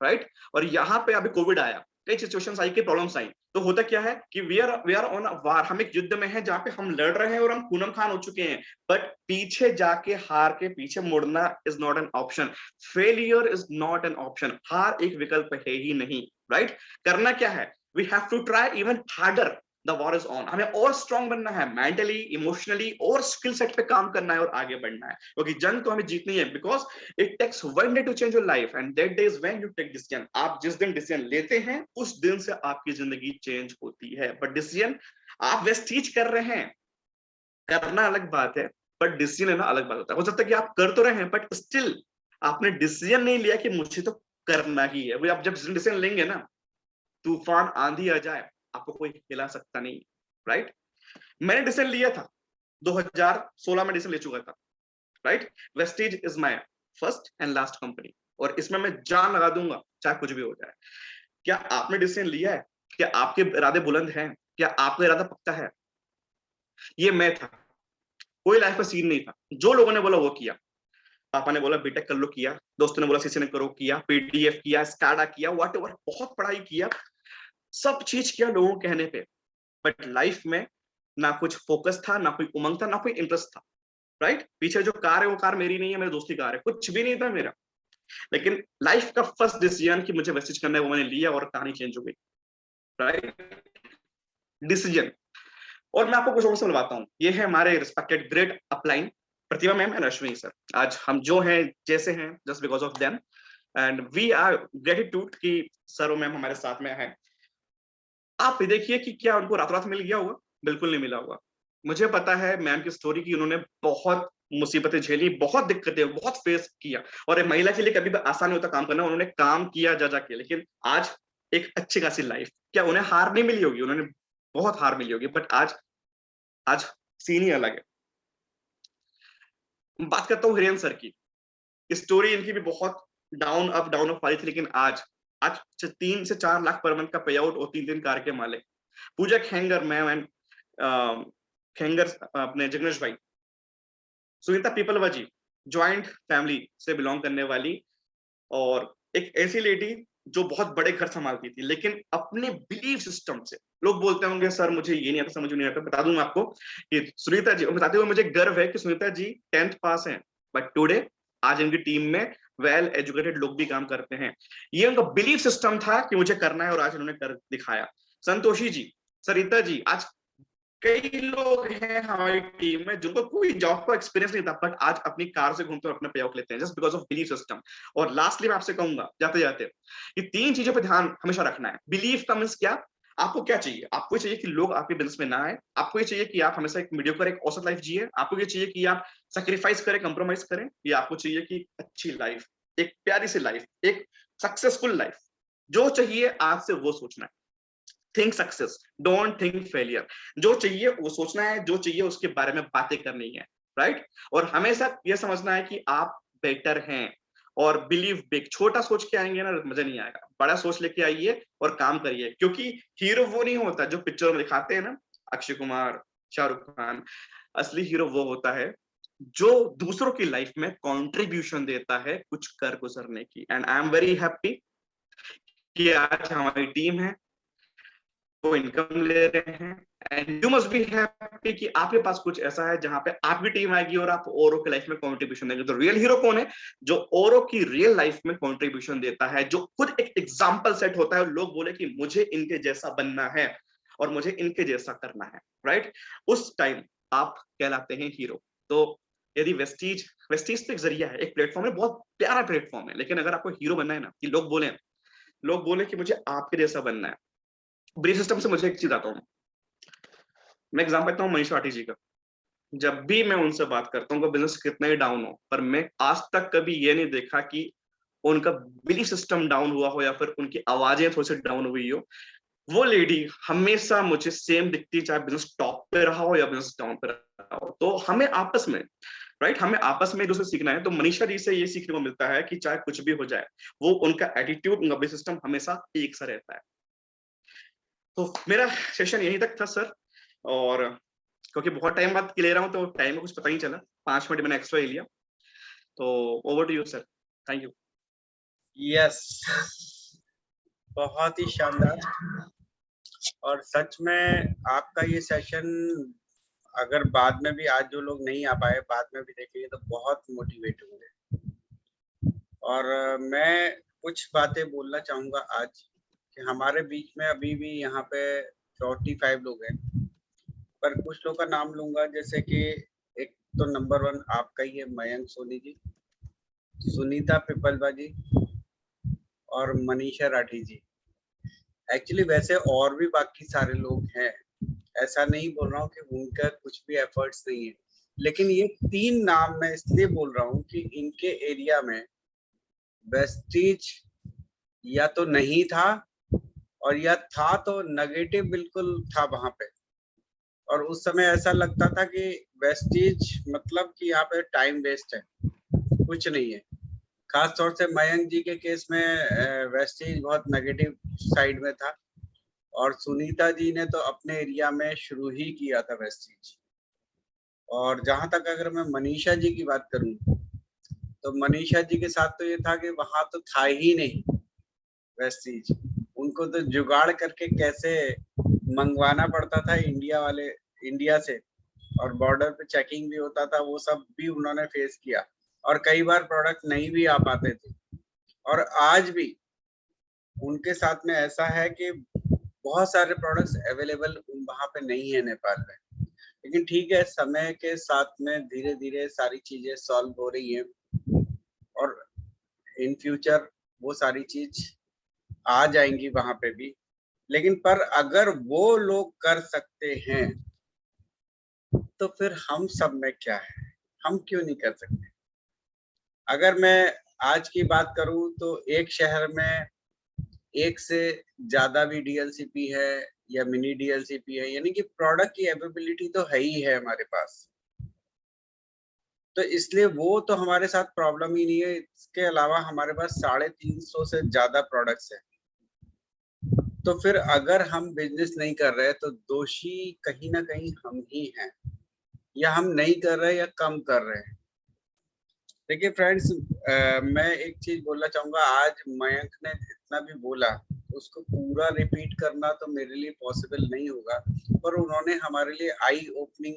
राइट? और यहाँ पे अभी कोविड आया, कई सिचुएशंस आई, कई प्रॉब्लम्स आई, तो होता क्या है कि वी आर ऑन अ वार, हम एक युद्ध में हैं जहाँ पे हम लड़ रहे हैं और हम खूनम खान हो चुके हैं, बट पीछे जाके हार के पीछे मुड़ना is not an option. Failure is not an option, हार एक विकल्प है ही नहीं, राइट? करना क्या है, we have to try even harder, the war is on. हमें और स्ट्रॉन्ग बनना है, मेंटली, इमोशनली, और स्किल सेट पे काम करना है और आगे बढ़ना है, क्योंकि जंग तो हमें जीतनी है। Because it takes 1 day to change your life and that day is when you take decision. आप जिस दिन डिसीजन लेते हैं उस दिन से आपकी जिंदगी चेंज होती है। बट डिसीजन आप वेस्टीज कर रहे हैं, करना अलग बात है, बट डिसीजन लेना अलग बात होता है। हो सकता है कि आप कर तो रहे हैं बट स्टिल आपने डिसीजन नहीं लिया कि मुझे तो करना ही है। आप जब डिसीजन लेंगे ना, तूफान आंधी आ जाए आपको कोई हिला सकता नहीं, राइट। मैंने डिसीजन लिया था, 2016 में डिसीजन ले चुका था, right. Vestige is my first and last company, और इसमें मैं जान लगा दूंगा चाहे कुछ भी हो जाए। क्या आपने डिसीजन लिया है? क्या आपके इरादे बुलंद हैं? क्या आपका इरादा पक्का है? ये मैं था, कोई लाइफ का सीन नहीं था। जो लोगों ने बोला वो किया। पापा ने बोला बीटेक कर लो, किया। दोस्तों ने बोला सीसी ने करो, किया। पीडीएफ किया, स्काडा किया, व्हाटएवर, बहुत पढ़ाई किया, सब चीज किया लोगों के कहने पे। बट लाइफ में ना कुछ फोकस था, ना कोई उमंग था, ना कोई इंटरेस्ट था, राइट। पीछे जो कार है वो कार मेरी नहीं है, मेरे दोस्त की कार है, कुछ भी नहीं था मेरा। लेकिन लाइफ का फर्स्ट डिसीजन कि मुझे मैसेज करना है वो मैंने लिया और कहानी चेंज हो गई, राइट। डिसीजन। और मैं आपको कुछ और से मिलवाता हूँ। ये है हमारे respected great upline Pratibha ma'am and Ashwini sir. आज हम जो हैं जैसे हैं just because of them, and we are gratitude कि सर और मैम हमारे साथ में हैं। आप ये देखिए कि क्या उनको रातों रात मिल गया होगा? बिल्कुल नहीं मिला होगा। मुझे पता है मैम की स्टोरी की, उन्होंने बहुत मुसीबतें झेली, बहुत दिक्कतें, बहुत फेस किया, और एक महिला के लिए कभी भी आसान नहीं होता काम करना। उन्होंने काम किया जा जाके, लेकिन आज एक अच्छी खासी लाइफ। क्या उन्हें हार नहीं मिली होगी? उन्होंने बहुत हार मिली होगी, बट आज आज सीन ही अलग है। बात करता हूँ हिरेन सर की। स्टोरी इनकी भी बहुत डाउन अप वाली थी, लेकिन आज आज 3 से 4 लाख पर मंथ का पे आउट और 3 कार के मालिक। पूजा खेंगर मैम एंड खेंगर अपने जगनेश भाई। सुनीता पीपलवा जी, ज्वाइंट फैमिली से बिलोंग करने वाली, और एक ऐसी लेडी जो बहुत बड़े घर संभालती थी, लेकिन अपने बिलीफ सिस्टम से। लोग बोलते होंगे सर मुझे ये नहीं आता, समझ नहीं आता। बता दूं आपको कि सुनीता जी, बताते हुए मुझे गर्व है कि सुनीता जी 10th पास हैं, बट टुडे आज इनकी टीम में वेल एजुकेटेड लोग भी काम करते हैं। ये उनका बिलीफ सिस्टम था कि मुझे करना है, और आज उन्होंने कर दिखाया। संतोषी जी, सरिता जी, आज कई लोग हैं हमारी टीम में जिनको कोई जॉब का एक्सपीरियंस नहीं था, बट आज अपनी कार से घूमते हुए अपने पे आउट लेते हैं just because of belief system. और लास्टली मैं आपसे कहूंगा जाते जाते, ये 3 चीजों पे ध्यान हमेशा रखना है। बिलीफ का मींस क्या? आपको क्या चाहिए? आपको चाहिए कि लोग आपके बिजनेस में ना आए, आपको ये चाहिए कि आप हमेशा एक मीडियोकर, एक औसत लाइफ जिए, आपको ये चाहिए कि आप सैक्रिफाइस करें, कंप्रोमाइज करें, या आपको चाहिए कि अच्छी लाइफ, एक प्यारी सी लाइफ, एक सक्सेसफुल लाइफ? जो चाहिए आज से वो सोचना है। Think success, don't think failure. जो चाहिए वो सोचना है, जो चाहिए उसके बारे में बातें करनी है, राइट। और हमेशा ये समझना है कि आप बेटर हैं, और बिलीव बिग। छोटा सोच के आएंगे ना, मजा नहीं आएगा। बड़ा सोच लेके आइए और काम करिए, क्योंकि हीरो वो नहीं होता जो पिक्चर में दिखाते हैं ना, अक्षय कुमार, शाहरुख खान। असली हीरो वो होता है जो दूसरों की लाइफ में कंट्रीब्यूशन देता है कुछ कर गुजरने की। And I am very happy कि आज हमारी टीम है, वो इनकम ले रहे हैं, and you must be happy कि आपके पास कुछ ऐसा है जहां पे आपकी टीम आएगी और आप औरों की लाइफ में कंट्रीब्यूशन देंगे। तो रियल हीरो कौन है? जो औरों की रियल लाइफ में कंट्रीब्यूशन देता है, जो खुद एक एग्जांपल सेट होता है, लोग बोले कि मुझे इनके जैसा बनना है और मुझे इनके जैसा करना है, राइट। उस टाइम आप कहलाते हैं हीरो। तो यदि वेस्टीज वेस्टीज तो एक जरिया है, एक प्लेटफॉर्म है, बहुत प्यारा प्लेटफॉर्म है, लेकिन अगर आपको हीरो बनना है ना, कि लोग बोले कि मुझे आपके जैसा बनना है। ब्रीफ सिस्टम से मुझे एक चीज आता हूँ, मैं एग्जाम्पल देता हूँ मनीषा आटी जी का। जब भी मैं उनसे बात करता हूँ, उनका बिजनेस कितना ही डाउन हो, पर मैं आज तक कभी ये नहीं देखा कि उनका बिलीफ सिस्टम डाउन हुआ हो या फिर उनकी आवाजें थोड़ी सी डाउन हुई हो। वो लेडी हमेशा मुझे सेम दिखती, चाहे बिजनेस टॉप पे रहा हो या बिजनेस डाउन पे रहा हो। तो हमें आपस में, राइट, हमें आपस में एक दूसरे सीखना है। तो मनीषा जी से ये सीखने को मिलता है कि चाहे कुछ भी हो जाए, वो उनका एटीट्यूड, उनका बिजनेस सिस्टम हमेशा एक सा रहता है। तो मेरा सेशन यहीं तक था सर, और क्योंकि बहुत टाइम बाद ले रहा हूँ तो टाइम में कुछ पता नहीं चला, 5 मिनट मैंने एक्स्ट्रा ही लिया। तो over to you sir, thank you. Yes, बहुत ही शानदार। और सच में आपका ये सेशन अगर बाद में भी, आज जो लोग नहीं आ पाए, बाद में भी देखेंगे तो बहुत मोटिवेट होंगे। और मैं कुछ बातें बोलना चाहूंगा आज कि हमारे बीच में अभी भी यहाँ पे 45 लोग हैं, पर कुछ लोग का नाम लूंगा, जैसे कि एक तो नंबर 1 आपका ही है, मयंक सोनी जी, सुनीता पिपलवा जी और मनीषा राठी जी। एक्चुअली वैसे और भी बाकी सारे लोग हैं, ऐसा नहीं बोल रहा हूँ कि उनका कुछ भी एफर्ट्स नहीं है, लेकिन ये 3 नाम मैं इसलिए बोल रहा हूँ कि इनके एरिया में वेस्टीज या तो नहीं था, और या था तो नेगेटिव बिल्कुल था वहां पे। और उस समय ऐसा लगता था कि वेस्टीज मतलब कि यहाँ पे टाइम वेस्ट है, कुछ नहीं है। खास तौर से मयंक जी के केस में वेस्टीज बहुत नेगेटिव साइड में था, और सुनीता जी ने तो अपने एरिया में शुरू ही किया था वेस्टीज। और जहां तक अगर मैं मनीषा जी की बात करूं, तो मनीषा जी के साथ तो ये था कि वहां तो था ही नहीं वेस्टीज। उनको तो जुगाड़ करके कैसे मंगवाना पड़ता था इंडिया से, और बॉर्डर पे चेकिंग भी होता था, वो सब भी उन्होंने फेस किया। और कई बार प्रोडक्ट नहीं भी आ पाते थे। और आज भी उनके साथ में ऐसा है कि बहुत सारे प्रोडक्ट्स अवेलेबल वहां पे नहीं है नेपाल में। लेकिन ठीक है, समय के साथ में धीरे धीरे सारी चीजें सॉल्व हो रही हैं, और इन फ्यूचर वो सारी चीज आ जाएंगी वहां पे भी। लेकिन पर अगर वो लोग कर सकते हैं तो फिर हम सब में क्या है, हम क्यों नहीं कर सकते। अगर मैं आज की बात करूं तो एक शहर में एक से ज्यादा भी डीएलसीपी है या मिनी डीएलसीपी है, यानी कि प्रोडक्ट की अवेलेबिलिटी तो है ही है हमारे पास। तो इसलिए वो तो हमारे साथ प्रॉब्लम ही नहीं है। इसके अलावा हमारे पास 350 से ज्यादा प्रोडक्ट्स हैं। तो फिर अगर हम बिजनेस नहीं कर रहे तो दोषी कहीं ना कहीं हम ही हैं, या हम नहीं कर रहे या कम कर रहे हैं। देखिए फ्रेंड्स, मैं एक चीज बोलना चाहूंगा। आज मयंक ने जितना भी बोला उसको पूरा रिपीट करना तो मेरे लिए पॉसिबल नहीं होगा, पर उन्होंने हमारे लिए आई ओपनिंग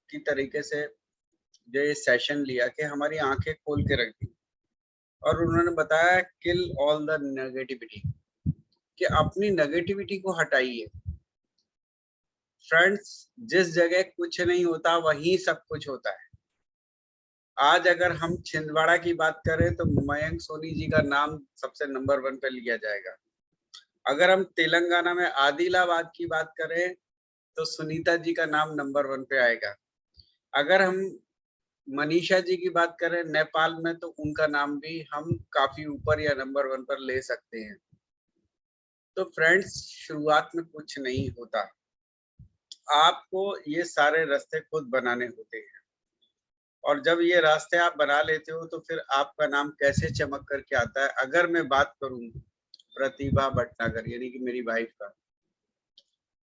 की तरीके से जो ये सेशन लिया कि हमारी आंखें खोल के रख दी। और उन्होंने बताया किल ऑल द नेगेटिविटी, कि अपनी नेगेटिविटी को हटाइए। फ्रेंड्स, जिस जगह कुछ नहीं होता वहीं सब कुछ होता है। आज अगर हम छिंदवाड़ा की बात करें तो मयंक सोनी जी का नाम सबसे नंबर 1 पे लिया जाएगा। अगर हम तेलंगाना में आदिलाबाद की बात करें तो सुनीता जी का नाम नंबर 1 पे आएगा। अगर हम मनीषा जी की बात करें नेपाल में, तो उनका नाम भी हम काफी ऊपर या नंबर 1 पर ले सकते हैं। तो फ्रेंड्स, शुरुआत में कुछ नहीं होता, आपको ये सारे रास्ते खुद बनाने होते हैं। और जब ये रास्ते आप बना लेते हो तो फिर आपका नाम कैसे चमक करके आता है। अगर मैं बात करूं प्रतिभा भटनागर यानी कि मेरी वाइफ का,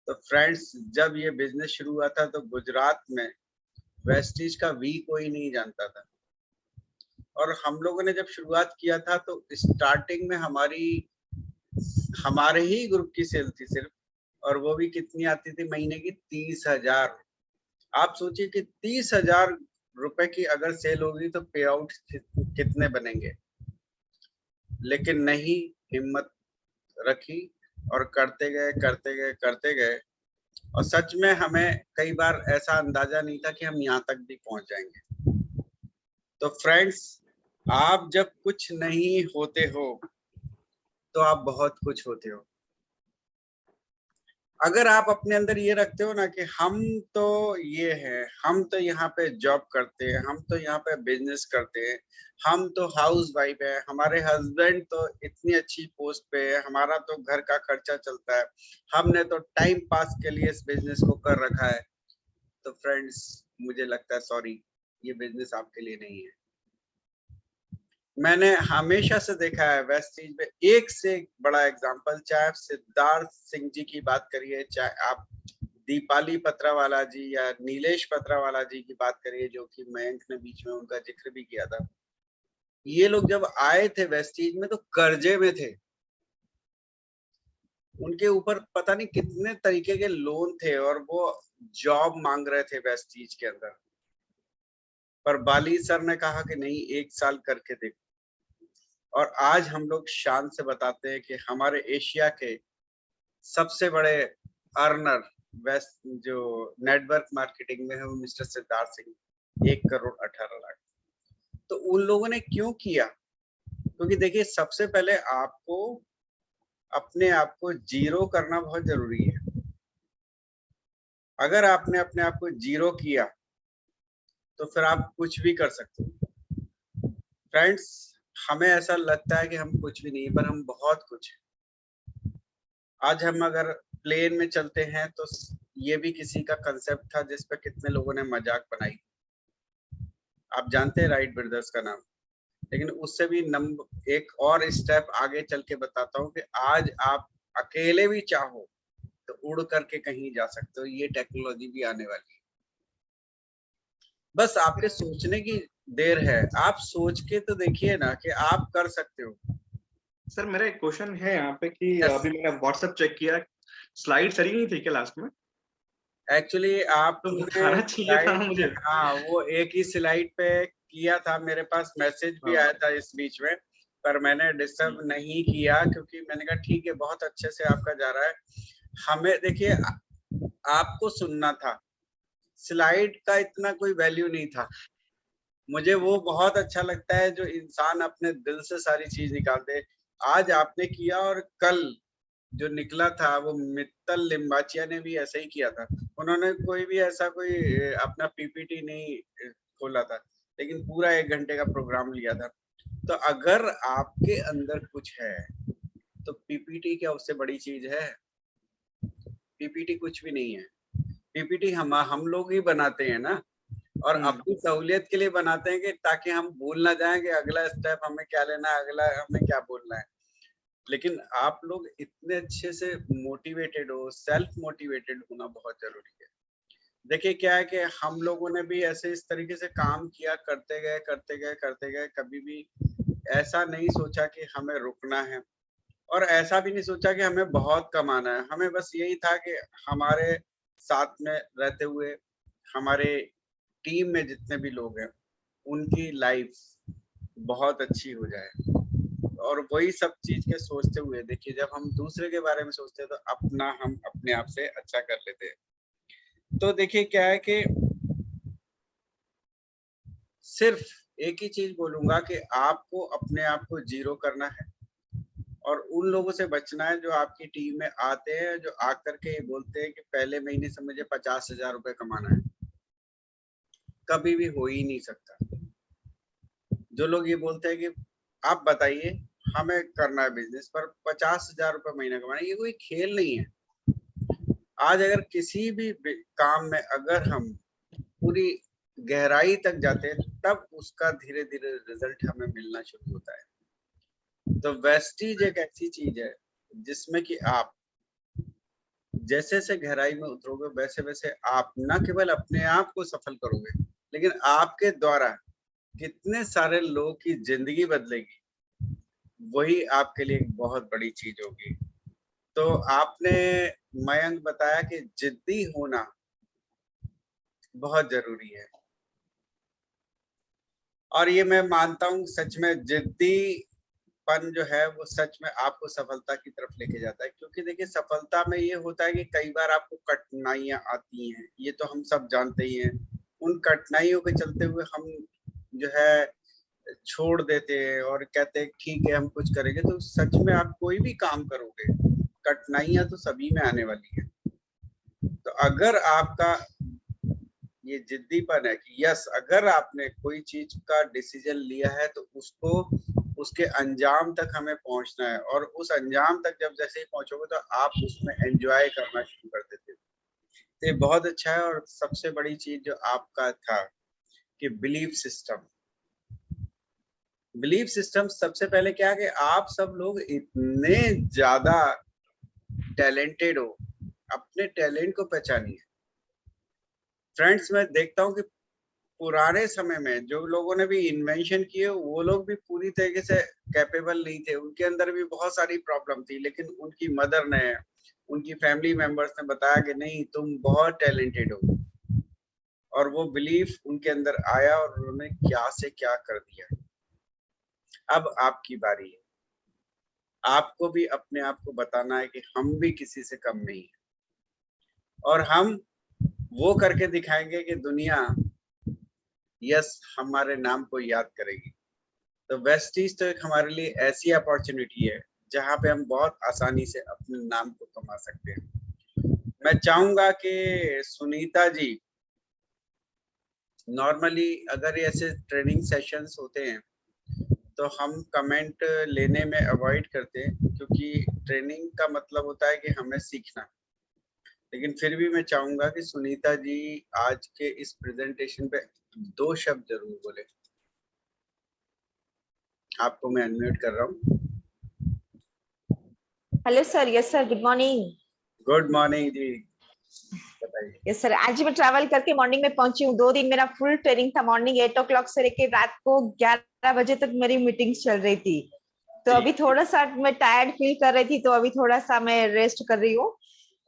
तो फ्रेंड्स जब ये बिजनेस शुरू हुआ था तो गुजरात में वेस्टीज का वी कोई नहीं जानता था। और हम लोगों ने जब शुरुआत किया था तो स्टार्टिंग में हमारे ही ग्रुप की सेल थी सिर्फ, और वो भी कितनी आती थी महीने की 30,000। आप सोचिए कि 30,000 रुपए की अगर सेल होगी तो पे आउट कितने बनेंगे। लेकिन नहीं, हिम्मत रखी और करते गए करते गए करते गए। और सच में हमें कई बार ऐसा अंदाजा नहीं था कि हम यहाँ तक भी पहुंच जाएंगे। तो फ्रेंड्स, आप जब कुछ नहीं होते हो तो आप बहुत कुछ होते हो। अगर आप अपने अंदर ये रखते हो ना कि हम तो ये है, हम तो यहाँ पे जॉब करते हैं, हम तो यहाँ पे बिजनेस करते हैं, हम तो हाउस वाइफ है, हमारे हस्बैंड तो इतनी अच्छी पोस्ट पे है, हमारा तो घर का खर्चा चलता है, हमने तो टाइम पास के लिए इस बिजनेस को कर रखा है, तो फ्रेंड्स मुझे लगता है सॉरी, ये बिजनेस आपके लिए नहीं है। मैंने हमेशा से देखा है वेस्टीज में एक से एक बड़ा एग्जाम्पल, चाहे आप सिद्धार्थ सिंह जी की बात करिए, चाहे आप दीपाली पत्रावाला जी या नीलेश पत्रावाला जी की बात करिए, जो कि मयंक ने बीच में उनका जिक्र भी किया था। ये लोग जब आए थे वेस्टीज में तो कर्जे में थे, उनके ऊपर पता नहीं कितने तरीके के लोन थे, और वो जॉब मांग रहे थे वेस्टीज के अंदर। पर बाली सर ने कहा कि नहीं, 1 साल करके देखो। और आज हम लोग शान से बताते हैं कि हमारे एशिया के सबसे बड़े अर्नर वेस्ट जो नेटवर्क मार्केटिंग में है वो मिस्टर सिद्धार्थ सिंह, 1,18,00,000। तो उन लोगों ने क्यों किया? क्योंकि देखिए, सबसे पहले आपको अपने आप को जीरो करना बहुत जरूरी है। अगर आपने अपने आप को जीरो किया तो फिर आप कुछ भी कर सकते हो। फ्रेंड्स, हमें ऐसा लगता है कि हम कुछ भी नहीं, पर हम बहुत कुछ हैं। आज हम अगर प्लेन में चलते हैं तो ये भी किसी का कंसेप्ट था जिस पे कितने लोगों ने मजाक बनाई। आप जानते हैं राइट ब्रदर्स का नाम। लेकिन उससे भी एक और स्टेप आगे चल के बताता हूँ कि आज आप अकेले भी चाहो तो उड़ करके कहीं जा सकते हो। ये टेक्नोलॉजी भी आने वाली है, बस आपके सोचने की देर है। आप सोच के तो देखिए ना कि आप कर सकते हो। सर मेरा एक क्वेश्चन है यहाँ पे कि Yes. अभी मैंने व्हाट्सएप चेक किया, स्लाइड सही नहीं थी क्या लास्ट में? एक्चुअली तो आपने बताना चाहिए था ना स्लाइड, मुझे। हाँ वो एक ही स्लाइड पे किया था। मेरे पास मैसेज भी हाँ। आया था इस बीच में, पर मैंने डिस्टर्ब नहीं किया क्योंकि मैंने कहा ठीक है, बहुत अच्छे से आपका जा रहा है। हमें देखिए, आपको सुनना था, स्लाइड का इतना कोई वैल्यू नहीं था। मुझे वो बहुत अच्छा लगता है जो इंसान अपने दिल से सारी चीज निकाल दे। आज आपने किया और कल जो निकला था वो मित्तल लिम्बाचिया ने भी ऐसा ही किया था। उन्होंने कोई भी ऐसा कोई अपना पीपीटी नहीं खोला था, लेकिन पूरा 1 घंटे का प्रोग्राम लिया था। तो अगर आपके अंदर कुछ है तो पीपीटी क्या उससे बड़ी चीज है? पीपीटी कुछ भी नहीं है। पीपीटी हम लोग ही बनाते हैं ना, और अपनी सहूलियत के लिए बनाते हैं कि ताकि हम भूल ना जाएं कि अगला स्टेप हमें क्या लेना है, अगला हमें क्या बोलना है। लेकिन आप लोग इतने अच्छे से मोटिवेटेड हो, सेल्फ मोटिवेटेड होना बहुत जरूरी है। देखिए क्या है कि हम लोगों ने भी ऐसे इस तरीके से काम किया, करते गए करते गए करते गए, कभी भी ऐसा नहीं सोचा कि हमें रुकना है, और ऐसा भी नहीं सोचा कि हमें बहुत कमाना है। हमें बस यही था कि हमारे साथ में रहते हुए हमारे टीम में जितने भी लोग हैं उनकी लाइफ बहुत अच्छी हो जाए। और वही सब चीज के सोचते हुए देखिए, जब हम दूसरे के बारे में सोचते हैं तो अपना हम अपने आप से अच्छा कर लेते हैं। तो देखिए क्या है कि सिर्फ एक ही चीज बोलूंगा कि आपको अपने आप को जीरो करना है, और उन लोगों से बचना है जो आपकी टीम में आते हैं, जो आकर के ये बोलते हैं कि पहले महीने से मुझे 50,000 रुपए कमाना है। कभी भी हो ही नहीं सकता। जो लोग ये बोलते हैं कि आप बताइए हमें करना है बिजनेस पर 50,000 रुपए महीना कमाना है, ये कोई खेल नहीं है। आज अगर किसी भी काम में अगर हम पूरी गहराई तक जाते हैं तब उसका धीरे धीरे रिजल्ट हमें मिलना शुरू होता है। तो वेस्टीज एक ऐसी चीज है जिसमें कि आप जैसे जैसे गहराई में उतरोगे वैसे वैसे आप न केवल अपने आप को सफल करोगे, लेकिन आपके द्वारा कितने सारे लोगों की जिंदगी बदलेगी, वही आपके लिए एक बहुत बड़ी चीज होगी। तो आपने मयंक बताया कि जिद्दी होना बहुत जरूरी है, और ये मैं मानता हूँ सच में जिद्दीपन जो है वो सच में आपको सफलता की तरफ लेके जाता है। क्योंकि देखिए सफलता में ये होता है कि कई बार आपको कठिनाइयां आती हैं, ये तो हम सब जानते ही हैं। उन कठिनाइयों के चलते हुए हम जो है छोड़ देते हैं और कहते हैं ठीक है हम कुछ करेंगे। तो सच में आप कोई भी काम करोगे, कठिनाइयां तो सभी में आने वाली है। तो अगर आपका ये जिद्दीपन है कि यस, अगर आपने कोई चीज का डिसीजन लिया है तो उसको उसके अंजाम तक हमें पहुंचना है, और उस अंजाम तक जब जैसे ही पहुंचोगे तो आप उसमें एंजॉय करना शुरू कर देते हो। तो ये बहुत अच्छा है। और सबसे बड़ी चीज जो आपका था कि बिलीफ सिस्टम। बिलीफ सिस्टम सबसे पहले क्या है कि आप सब लोग इतने ज्यादा टैलेंटेड हो, अपने टैलेंट को पहचानिए। फ्रेंड्स, मैं देखता हूँ कि पुराने समय में जो लोगों ने भी इन्वेंशन किए वो लोग भी पूरी तरीके से कैपेबल नहीं थे, उनके अंदर भी बहुत सारी प्रॉब्लम थी, लेकिन उनकी मदर ने, उनकी फैमिली मेंबर्स ने बताया कि नहीं तुम बहुत टैलेंटेड हो, और वो बिलीफ उनके अंदर आया और उन्होंने क्या से क्या कर दिया। अब आपकी बारी है, आपको भी अपने आप को बताना है कि हम भी किसी से कम नहीं है, और हम वो करके दिखाएंगे कि दुनिया यस हमारे नाम को याद करेगी। तो वेस्टीज तो एक हमारे लिए ऐसी अपॉर्चुनिटी है जहाँ पे हम बहुत आसानी से अपने नाम को कमा सकते हैं। मैं चाहूंगा कि सुनीता जी, नॉर्मली अगर ऐसे ट्रेनिंग सेशंस होते हैं तो हम कमेंट लेने में अवॉइड करते हैं, क्योंकि ट्रेनिंग का मतलब होता है कि हमें सीखना। लेकिन फिर भी मैं चाहूंगा कि सुनीता जी आज के इस प्रेजेंटेशन पे 2 शब्द जरूर बोले। आपको मैं अनम्यूट कर रहा हूँ। Hello sir. Yes sir, good morning. Good morning जी, बताइए। यस सर, आज मैं ट्रैवल करके मॉर्निंग में पहुंची हूँ। 2 दिन मेरा फुल ट्रेनिंग था। मॉर्निंग 8 o'clock से लेके रात को 11 बजे तक मेरी मीटिंग्स चल रही थी। तो जी। अभी थोड़ा सा मैं टायर्ड फील कर रही थी, तो अभी थोड़ा सा मैं रेस्ट कर रही हूँ।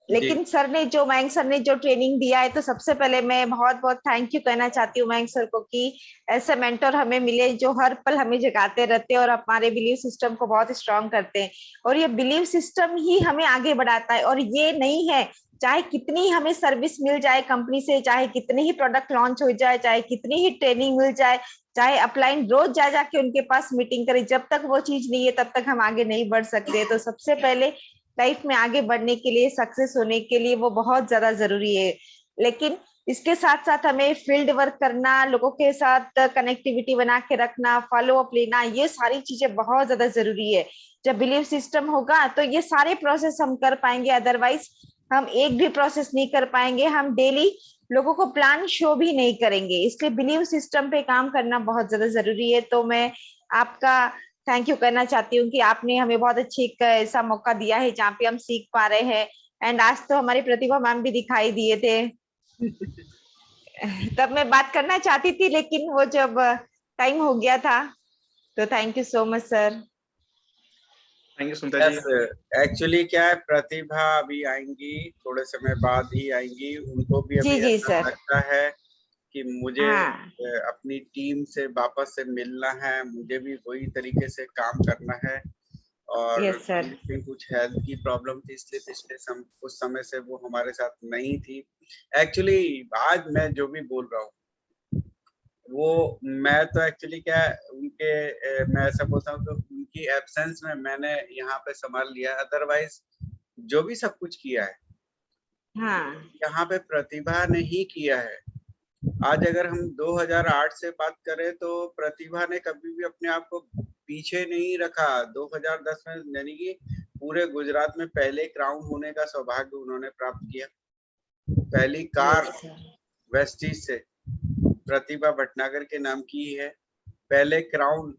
लेकिन सर ने जो मयंक सर ने जो ट्रेनिंग दिया है, तो सबसे पहले मैं बहुत बहुत थैंक यू कहना चाहती हूँ मयंक सर को कि ऐसे मेंटर हमें मिले जो हर पल हमें जगाते रहते हैं और हमारे बिलीफ सिस्टम को बहुत स्ट्रांग करते हैं। और ये बिलीफ सिस्टम ही हमें आगे बढ़ाता है। और ये नहीं है, चाहे कितनी हमें सर्विस मिल जाए कंपनी से, चाहे कितने ही प्रोडक्ट लॉन्च हो जाए, चाहे कितनी ही ट्रेनिंग मिल जाए, चाहे अपलाइन रोज जा जाके उनके पास मीटिंग करें, जब तक वो चीज नहीं है तब तक हम आगे नहीं बढ़ सकते। तो सबसे पहले लाइफ में आगे बढ़ने के लिए, सक्सेस होने के लिए वो बहुत ज्यादा जरूरी है। लेकिन इसके साथ साथ हमें फील्ड वर्क करना, लोगों के साथ कनेक्टिविटी बना के रखना, फॉलो अप लेना, ये सारी चीजें बहुत ज्यादा जरूरी है। जब बिलीफ सिस्टम होगा तो ये सारे प्रोसेस हम कर पाएंगे, अदरवाइज हम एक भी प्रोसेस नहीं कर पाएंगे। हम डेली लोगों को प्लान शो भी नहीं करेंगे। इसलिए बिलीव सिस्टम पे काम करना बहुत ज्यादा जरूरी है। तो मैं आपका थैंक यू करना चाहती हूँ कि आपने हमें बहुत अच्छी एक ऐसा मौका दिया है जहाँ पे हम सीख पा रहे हैं। एंड आज तो हमारी प्रतिभा मैम भी दिखाई दिए थे। तब मैं बात करना चाहती थी, लेकिन वो जब टाइम हो गया था। तो thank you so much sir. Thank you Sunita ji. Actually क्या है, प्रतिभा अभी आएंगी, थोड़े समय बाद ही आएंगी। उनको भी जी अभी जी ऐसा सर। लगता है कि मुझे हाँ अपनी टीम से वापस से मिलना है, मुझे भी वही तरीके से काम करना है। और यस सर। भी कुछ हेल्थ की प्रॉब्लम थी, इसलिए पिछले कुछ समय से वो हमारे साथ नहीं थी। एक्चुअली आज मैं जो भी बोल रहा हूँ वो मैं तो एक्चुअली क्या है, उनके मैं ऐसा बोलता हूँ कि उनकी एब्सेंस में मैंने यहाँ पे संभाल लिया। अदरवाइज जो भी सब कुछ किया है हाँ यहाँ पे प्रतिभा ने ही किया है। आज अगर हम 2008 से बात करें तो प्रतिभा ने कभी भी अपने आप को पीछे नहीं रखा। 2010 में यानी कि पूरे गुजरात में पहले क्राउन होने का सौभाग्य उन्होंने प्राप्त किया। पहली कार यस सर। वेस्टीज से प्रतिभा भटनागर के नाम की है। पहले क्राउन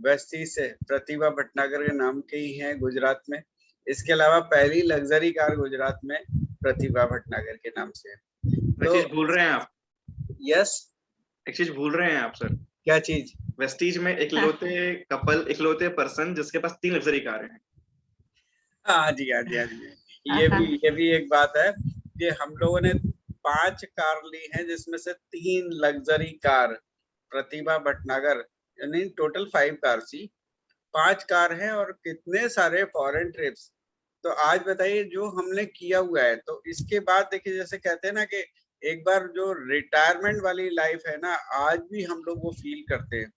वेस्टीज से प्रतिभा भटनागर के नाम के ही है गुजरात में। इसके अलावा पहली लग्जरी कार गुजरात में प्रतिभा भटनागर के नाम से है। एक चीज भूल रहे हैं आप। यस, एक चीज भूल रहे हैं आप सर। क्या चीज? वेस्टीज में इकलौते कपल, इकलौते पर्सन जिसके पास 3 लग्जरी कारें हैं। हाँ जी, हाँ जी, हाँ जी। ये भी एक बात है कि हम लोगों ने 5 कार ली हैं, जिसमें से 3 लग्जरी कार प्रतिभा भटनागर, यानी टोटल 5 कार थी। 5 कार हैं और कितने सारे फॉरेन ट्रिप्स। तो आज बताइए जो हमने किया हुआ है, तो इसके बाद देखिए, जैसे कहते हैं ना कि एक बार जो रिटायरमेंट वाली लाइफ है ना, आज भी हम लोग वो फील करते हैं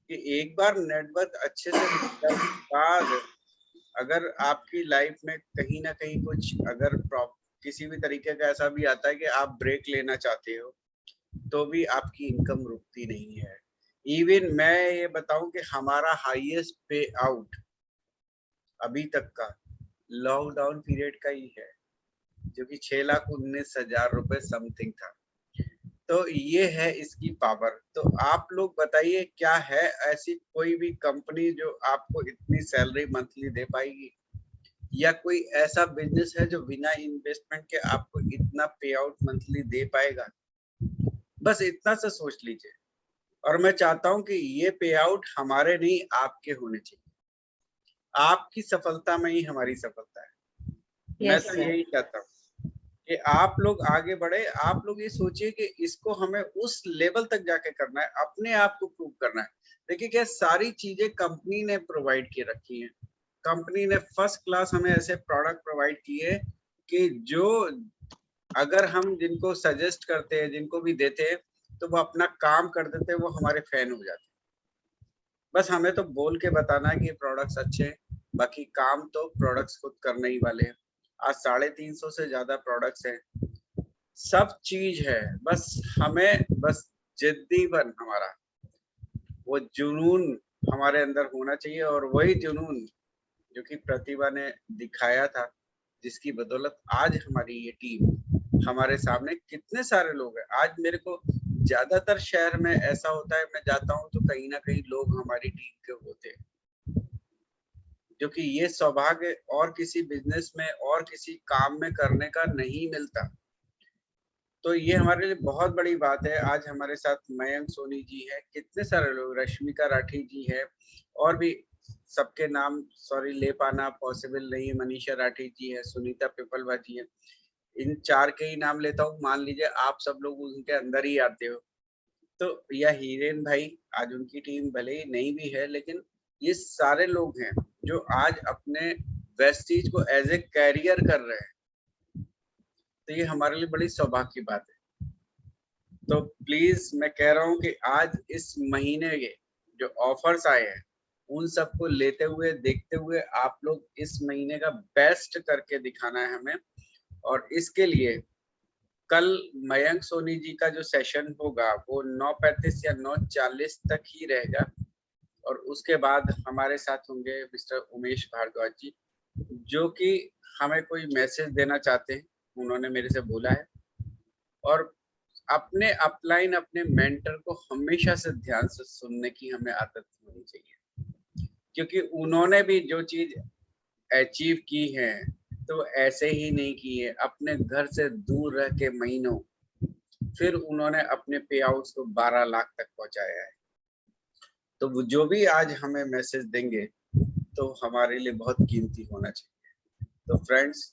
कि एक बार नेटवर्क अच्छे से मिलने के बाद अगर आपकी लाइफ में कहीं ना कहीं कुछ अगर किसी भी तरीके का ऐसा भी आता है कि आप ब्रेक लेना चाहते हो, तो भी आपकी इनकम रुकती नहीं है। इवन मैं ये बताऊं कि हमारा हाईएस्ट पे आउट अभी तक का लॉकडाउन पीरियड का ही है, जो कि 6,19,000 रुपए समथिंग था। तो ये है इसकी पावर। तो आप लोग बताइए, क्या है ऐसी कोई भी कंपनी जो आपको इतनी सैलरी मंथली दे पाएगी, या कोई ऐसा बिजनेस है जो बिना इन्वेस्टमेंट के आपको इतना पे आउट मंथली दे पाएगा? बस इतना सा सोच लीजिए। और मैं चाहता हूं कि ये पे आउट हमारे नहीं, आपके होने चाहिए। आपकी सफलता में ही हमारी सफलता है। मैं यस तो सर। यही कहता हूँ कि आप लोग आगे बढ़े। आप लोग ये सोचिए कि इसको हमें उस लेवल तक जाके करना है, अपने आप को प्रूव करना है। देखिए क्या सारी चीजें कंपनी ने प्रोवाइड की रखी हैं। कंपनी ने फर्स्ट क्लास हमें ऐसे प्रोडक्ट प्रोवाइड किए कि जो अगर हम जिनको सजेस्ट करते हैं, जिनको भी देते हैं, तो वो अपना काम कर देते हैं, वो हमारे फैन हो जाते हैं। बस हमें तो बोल के बताना है कि प्रोडक्ट्स अच्छे हैं, बाकी काम तो प्रोडक्ट्स खुद करने ही वाले हैं। आज 350 से ज्यादा प्रोडक्ट्स हैं, सब चीज है। बस हमें बस जिद्दीपन, हमारा वो जुनून हमारे अंदर होना चाहिए और वही जुनून जो कि प्रतिभा ने दिखाया था, जिसकी बदौलत आज हमारी ये टीम हमारे सामने कितने सारे लोग हैं। आज मेरे को ज्यादातर शहर में ऐसा होता है, मैं जाता हूँ तो कहीं ना कहीं लोग हमारी टीम के होते हैं, जो कि ये सौभाग्य और किसी बिजनेस में और किसी काम में करने का नहीं मिलता। तो ये हमारे लिए बहुत बड़ी बात है। आज हमारे साथ मयंक सोनी जी है, कितने सारे लोग, रश्मिका राठी जी है, और भी सबके नाम सॉरी ले पाना पॉसिबल नहीं है। मनीषा राठी जी है, सुनीता पिपलवा जी है, इन 4 के ही नाम लेता हूँ। मान लीजिए आप सब लोग उनके अंदर ही आते हो। तो या हीरेन भाई, आज उनकी टीम भले ही नहीं भी है, लेकिन ये सारे लोग हैं जो आज अपने वेस्टीज को एज ए कैरियर कर रहे हैं। तो ये हमारे लिए बड़ी सौभाग्य की बात है। तो प्लीज मैं कह रहा हूँ कि आज इस महीने के जो ऑफर्स आए हैं उन सबको लेते हुए देखते हुए आप लोग इस महीने का बेस्ट करके दिखाना है हमें। और इसके लिए कल मयंक सोनी जी का जो सेशन होगा वो 9:35 या 9:40 तक ही रहेगा। और उसके बाद हमारे साथ होंगे मिस्टर उमेश भारद्वाज जी, जो कि हमें कोई मैसेज देना चाहते हैं, उन्होंने मेरे से बोला है। और अपने अपलाइन अपने मेंटर को हमेशा से ध्यान से सुनने की हमें आदत होनी चाहिए, क्योंकि उन्होंने भी जो चीज अचीव की है तो ऐसे ही नहीं की है, अपने घर से दूर रह के महीनों, फिर उन्होंने अपने पे आउट्स को 12 लाख तक पहुंचाया है। तो वो जो भी आज हमें मैसेज देंगे तो हमारे लिए बहुत कीमती होना चाहिए। तो फ्रेंड्स,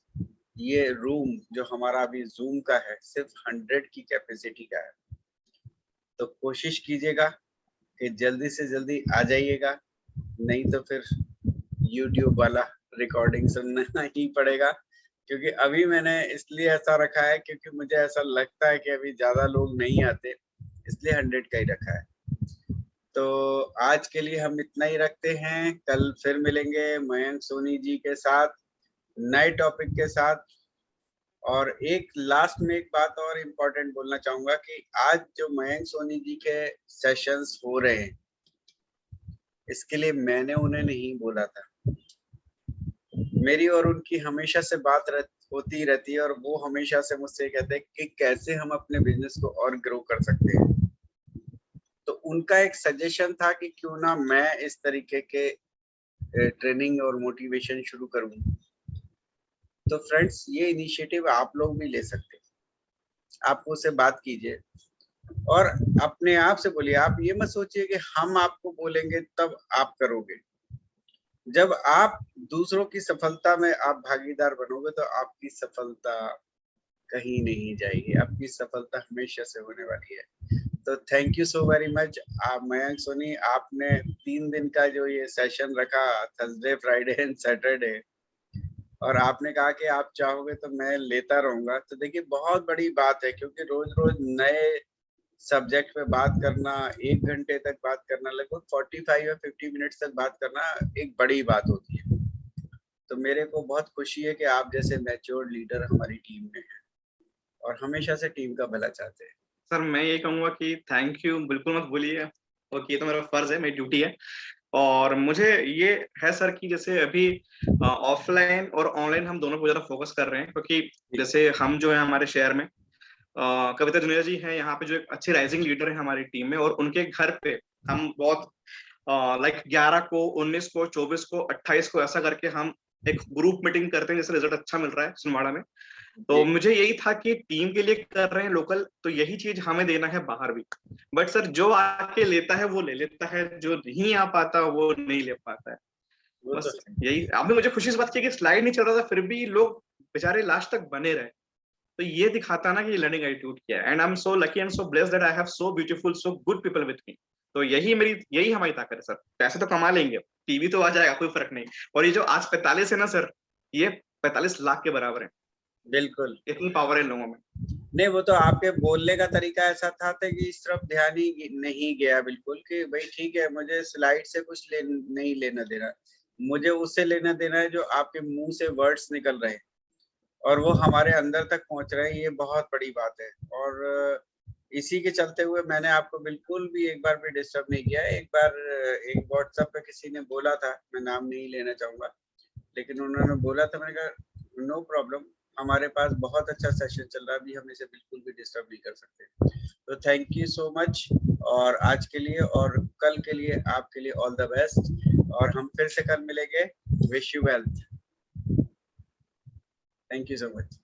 ये रूम जो हमारा अभी जूम का है सिर्फ 100 की कैपेसिटी का है, तो कोशिश कीजिएगा कि जल्दी से जल्दी आ जाइएगा, नहीं तो फिर यूट्यूब वाला रिकॉर्डिंग सुनना ही पड़ेगा। क्योंकि अभी मैंने इसलिए ऐसा रखा है क्योंकि मुझे ऐसा लगता है कि अभी ज्यादा लोग नहीं आते, इसलिए 100 का ही रखा है। तो आज के लिए हम इतना ही रखते हैं, कल फिर मिलेंगे मयंक सोनी जी के साथ नए टॉपिक के साथ। और एक लास्ट में एक बात और इम्पोर्टेंट बोलना चाहूंगा कि आज जो मयंक सोनी जी के सेशंस हो रहे हैं, इसके लिए मैंने उन्हें नहीं बोला था, मेरी और उनकी हमेशा से बात होती रहती है और वो हमेशा से मुझसे कहते हैं कि कैसे हम अपने बिजनेस को और ग्रो कर सकते हैं। तो उनका एक सजेशन था कि क्यों ना मैं इस तरीके के ट्रेनिंग और मोटिवेशन शुरू करूं। तो फ्रेंड्स, ये इनिशिएटिव आप लोग भी ले सकते हैं। आप उससे बात कीजिए और अपने आप से बोलिए। आप ये मत सोचिए कि हम आपको बोलेंगे तब आप करोगे। जब आप दूसरों की सफलता में आप भागीदार बनोगे तो आपकी सफलता कहीं नहीं जाएगी, आपकी सफलता हमेशा से होने वाली है। तो thank you so very much Mayank Soni, आपने 3 दिन का जो ये सेशन रखा, थर्सडे फ्राइडे एंड सैटरडे, और आपने कहा कि आप चाहोगे तो मैं लेता रहूंगा। तो देखिए बहुत बड़ी बात है, क्योंकि रोज रोज नए सब्जेक्ट पे बात करना, 1 घंटे तक बात करना, लगभग 45 या 50 मिनट्स तक बात करना एक बड़ी बात होती है। तो मेरे को बहुत खुशी है कि आप जैसे मैच्योर लीडर हमारी टीम में हैं और हमेशा से टीम का भला चाहते हैं। सर मैं ये कहूंगा कि थैंक यू बिल्कुल मत भूलिए, और ये तो मेरा फर्ज है, मेरी ड्यूटी है। और मुझे ये है सर कि जैसे अभी ऑफलाइन और ऑनलाइन हम दोनों को ज्यादा फोकस कर रहे हैं, क्योंकि जैसे हम जो है हमारे शहर में कविता जुनेजा जी हैं यहाँ पे, जो एक अच्छे राइजिंग लीडर है हमारी टीम में, और उनके घर पे हम बहुत लाइक 11 को, 19 को, 24 को, 28 को ऐसा करके हम एक ग्रुप मीटिंग करते हैं, जिससे रिजल्ट अच्छा मिल रहा है सुनवाड़ा में। तो मुझे यही था कि टीम के लिए कर रहे हैं लोकल, तो यही चीज हमें देना है बाहर भी। बट सर जो आके लेता है वो ले लेता है, जो नहीं आ पाता वो नहीं ले पाता है। बस यही, आपने मुझे खुशी से बात की कि स्लाइड नहीं चल रहा था फिर भी लोग बेचारे लास्ट तक बने रहे। तो ये दिखाता ना कि लर्निंग एटीट्यूड क्या है। And I am so lucky and so blessed that I have so beautiful so good people with me. तो यही हमारी ताकत है सर। पैसे तो कमा लेंगे, टीवी तो आ जाएगा, कोई फर्क नहीं। और ये जो आज 45 है ना सर, ये 45 लाख के बराबर है। बिल्कुल, इतनी पावर है लोगों में। नहीं, वो तो आपके बोलने का तरीका ऐसा था कि इस तरफ ध्यान ही नहीं गया बिल्कुल, कि भाई ठीक है, मुझे स्लाइड से कुछ नहीं लेना देना, मुझे उससे लेना देना है जो आपके मुंह से वर्ड्स निकल रहे हैं और वो हमारे अंदर तक पहुंच रहे हैं। ये बहुत बड़ी बात है। और इसी के चलते हुए मैंने आपको बिल्कुल भी एक बार भी डिस्टर्ब नहीं किया। एक बार एक व्हाट्सएप पे किसी ने बोला था, मैं नाम नहीं लेना चाहूंगा, लेकिन उन्होंने बोला था, मैंने कहा नो प्रॉब्लम, हमारे पास बहुत अच्छा सेशन चल रहा है, अभी हम इसे बिल्कुल भी डिस्टर्ब नहीं कर सकते। तो थैंक यू सो मच, और आज के लिए और कल के लिए आपके लिए ऑल द बेस्ट, और हम फिर से कल मिलेंगे। Wish you wealth. Thank you so much.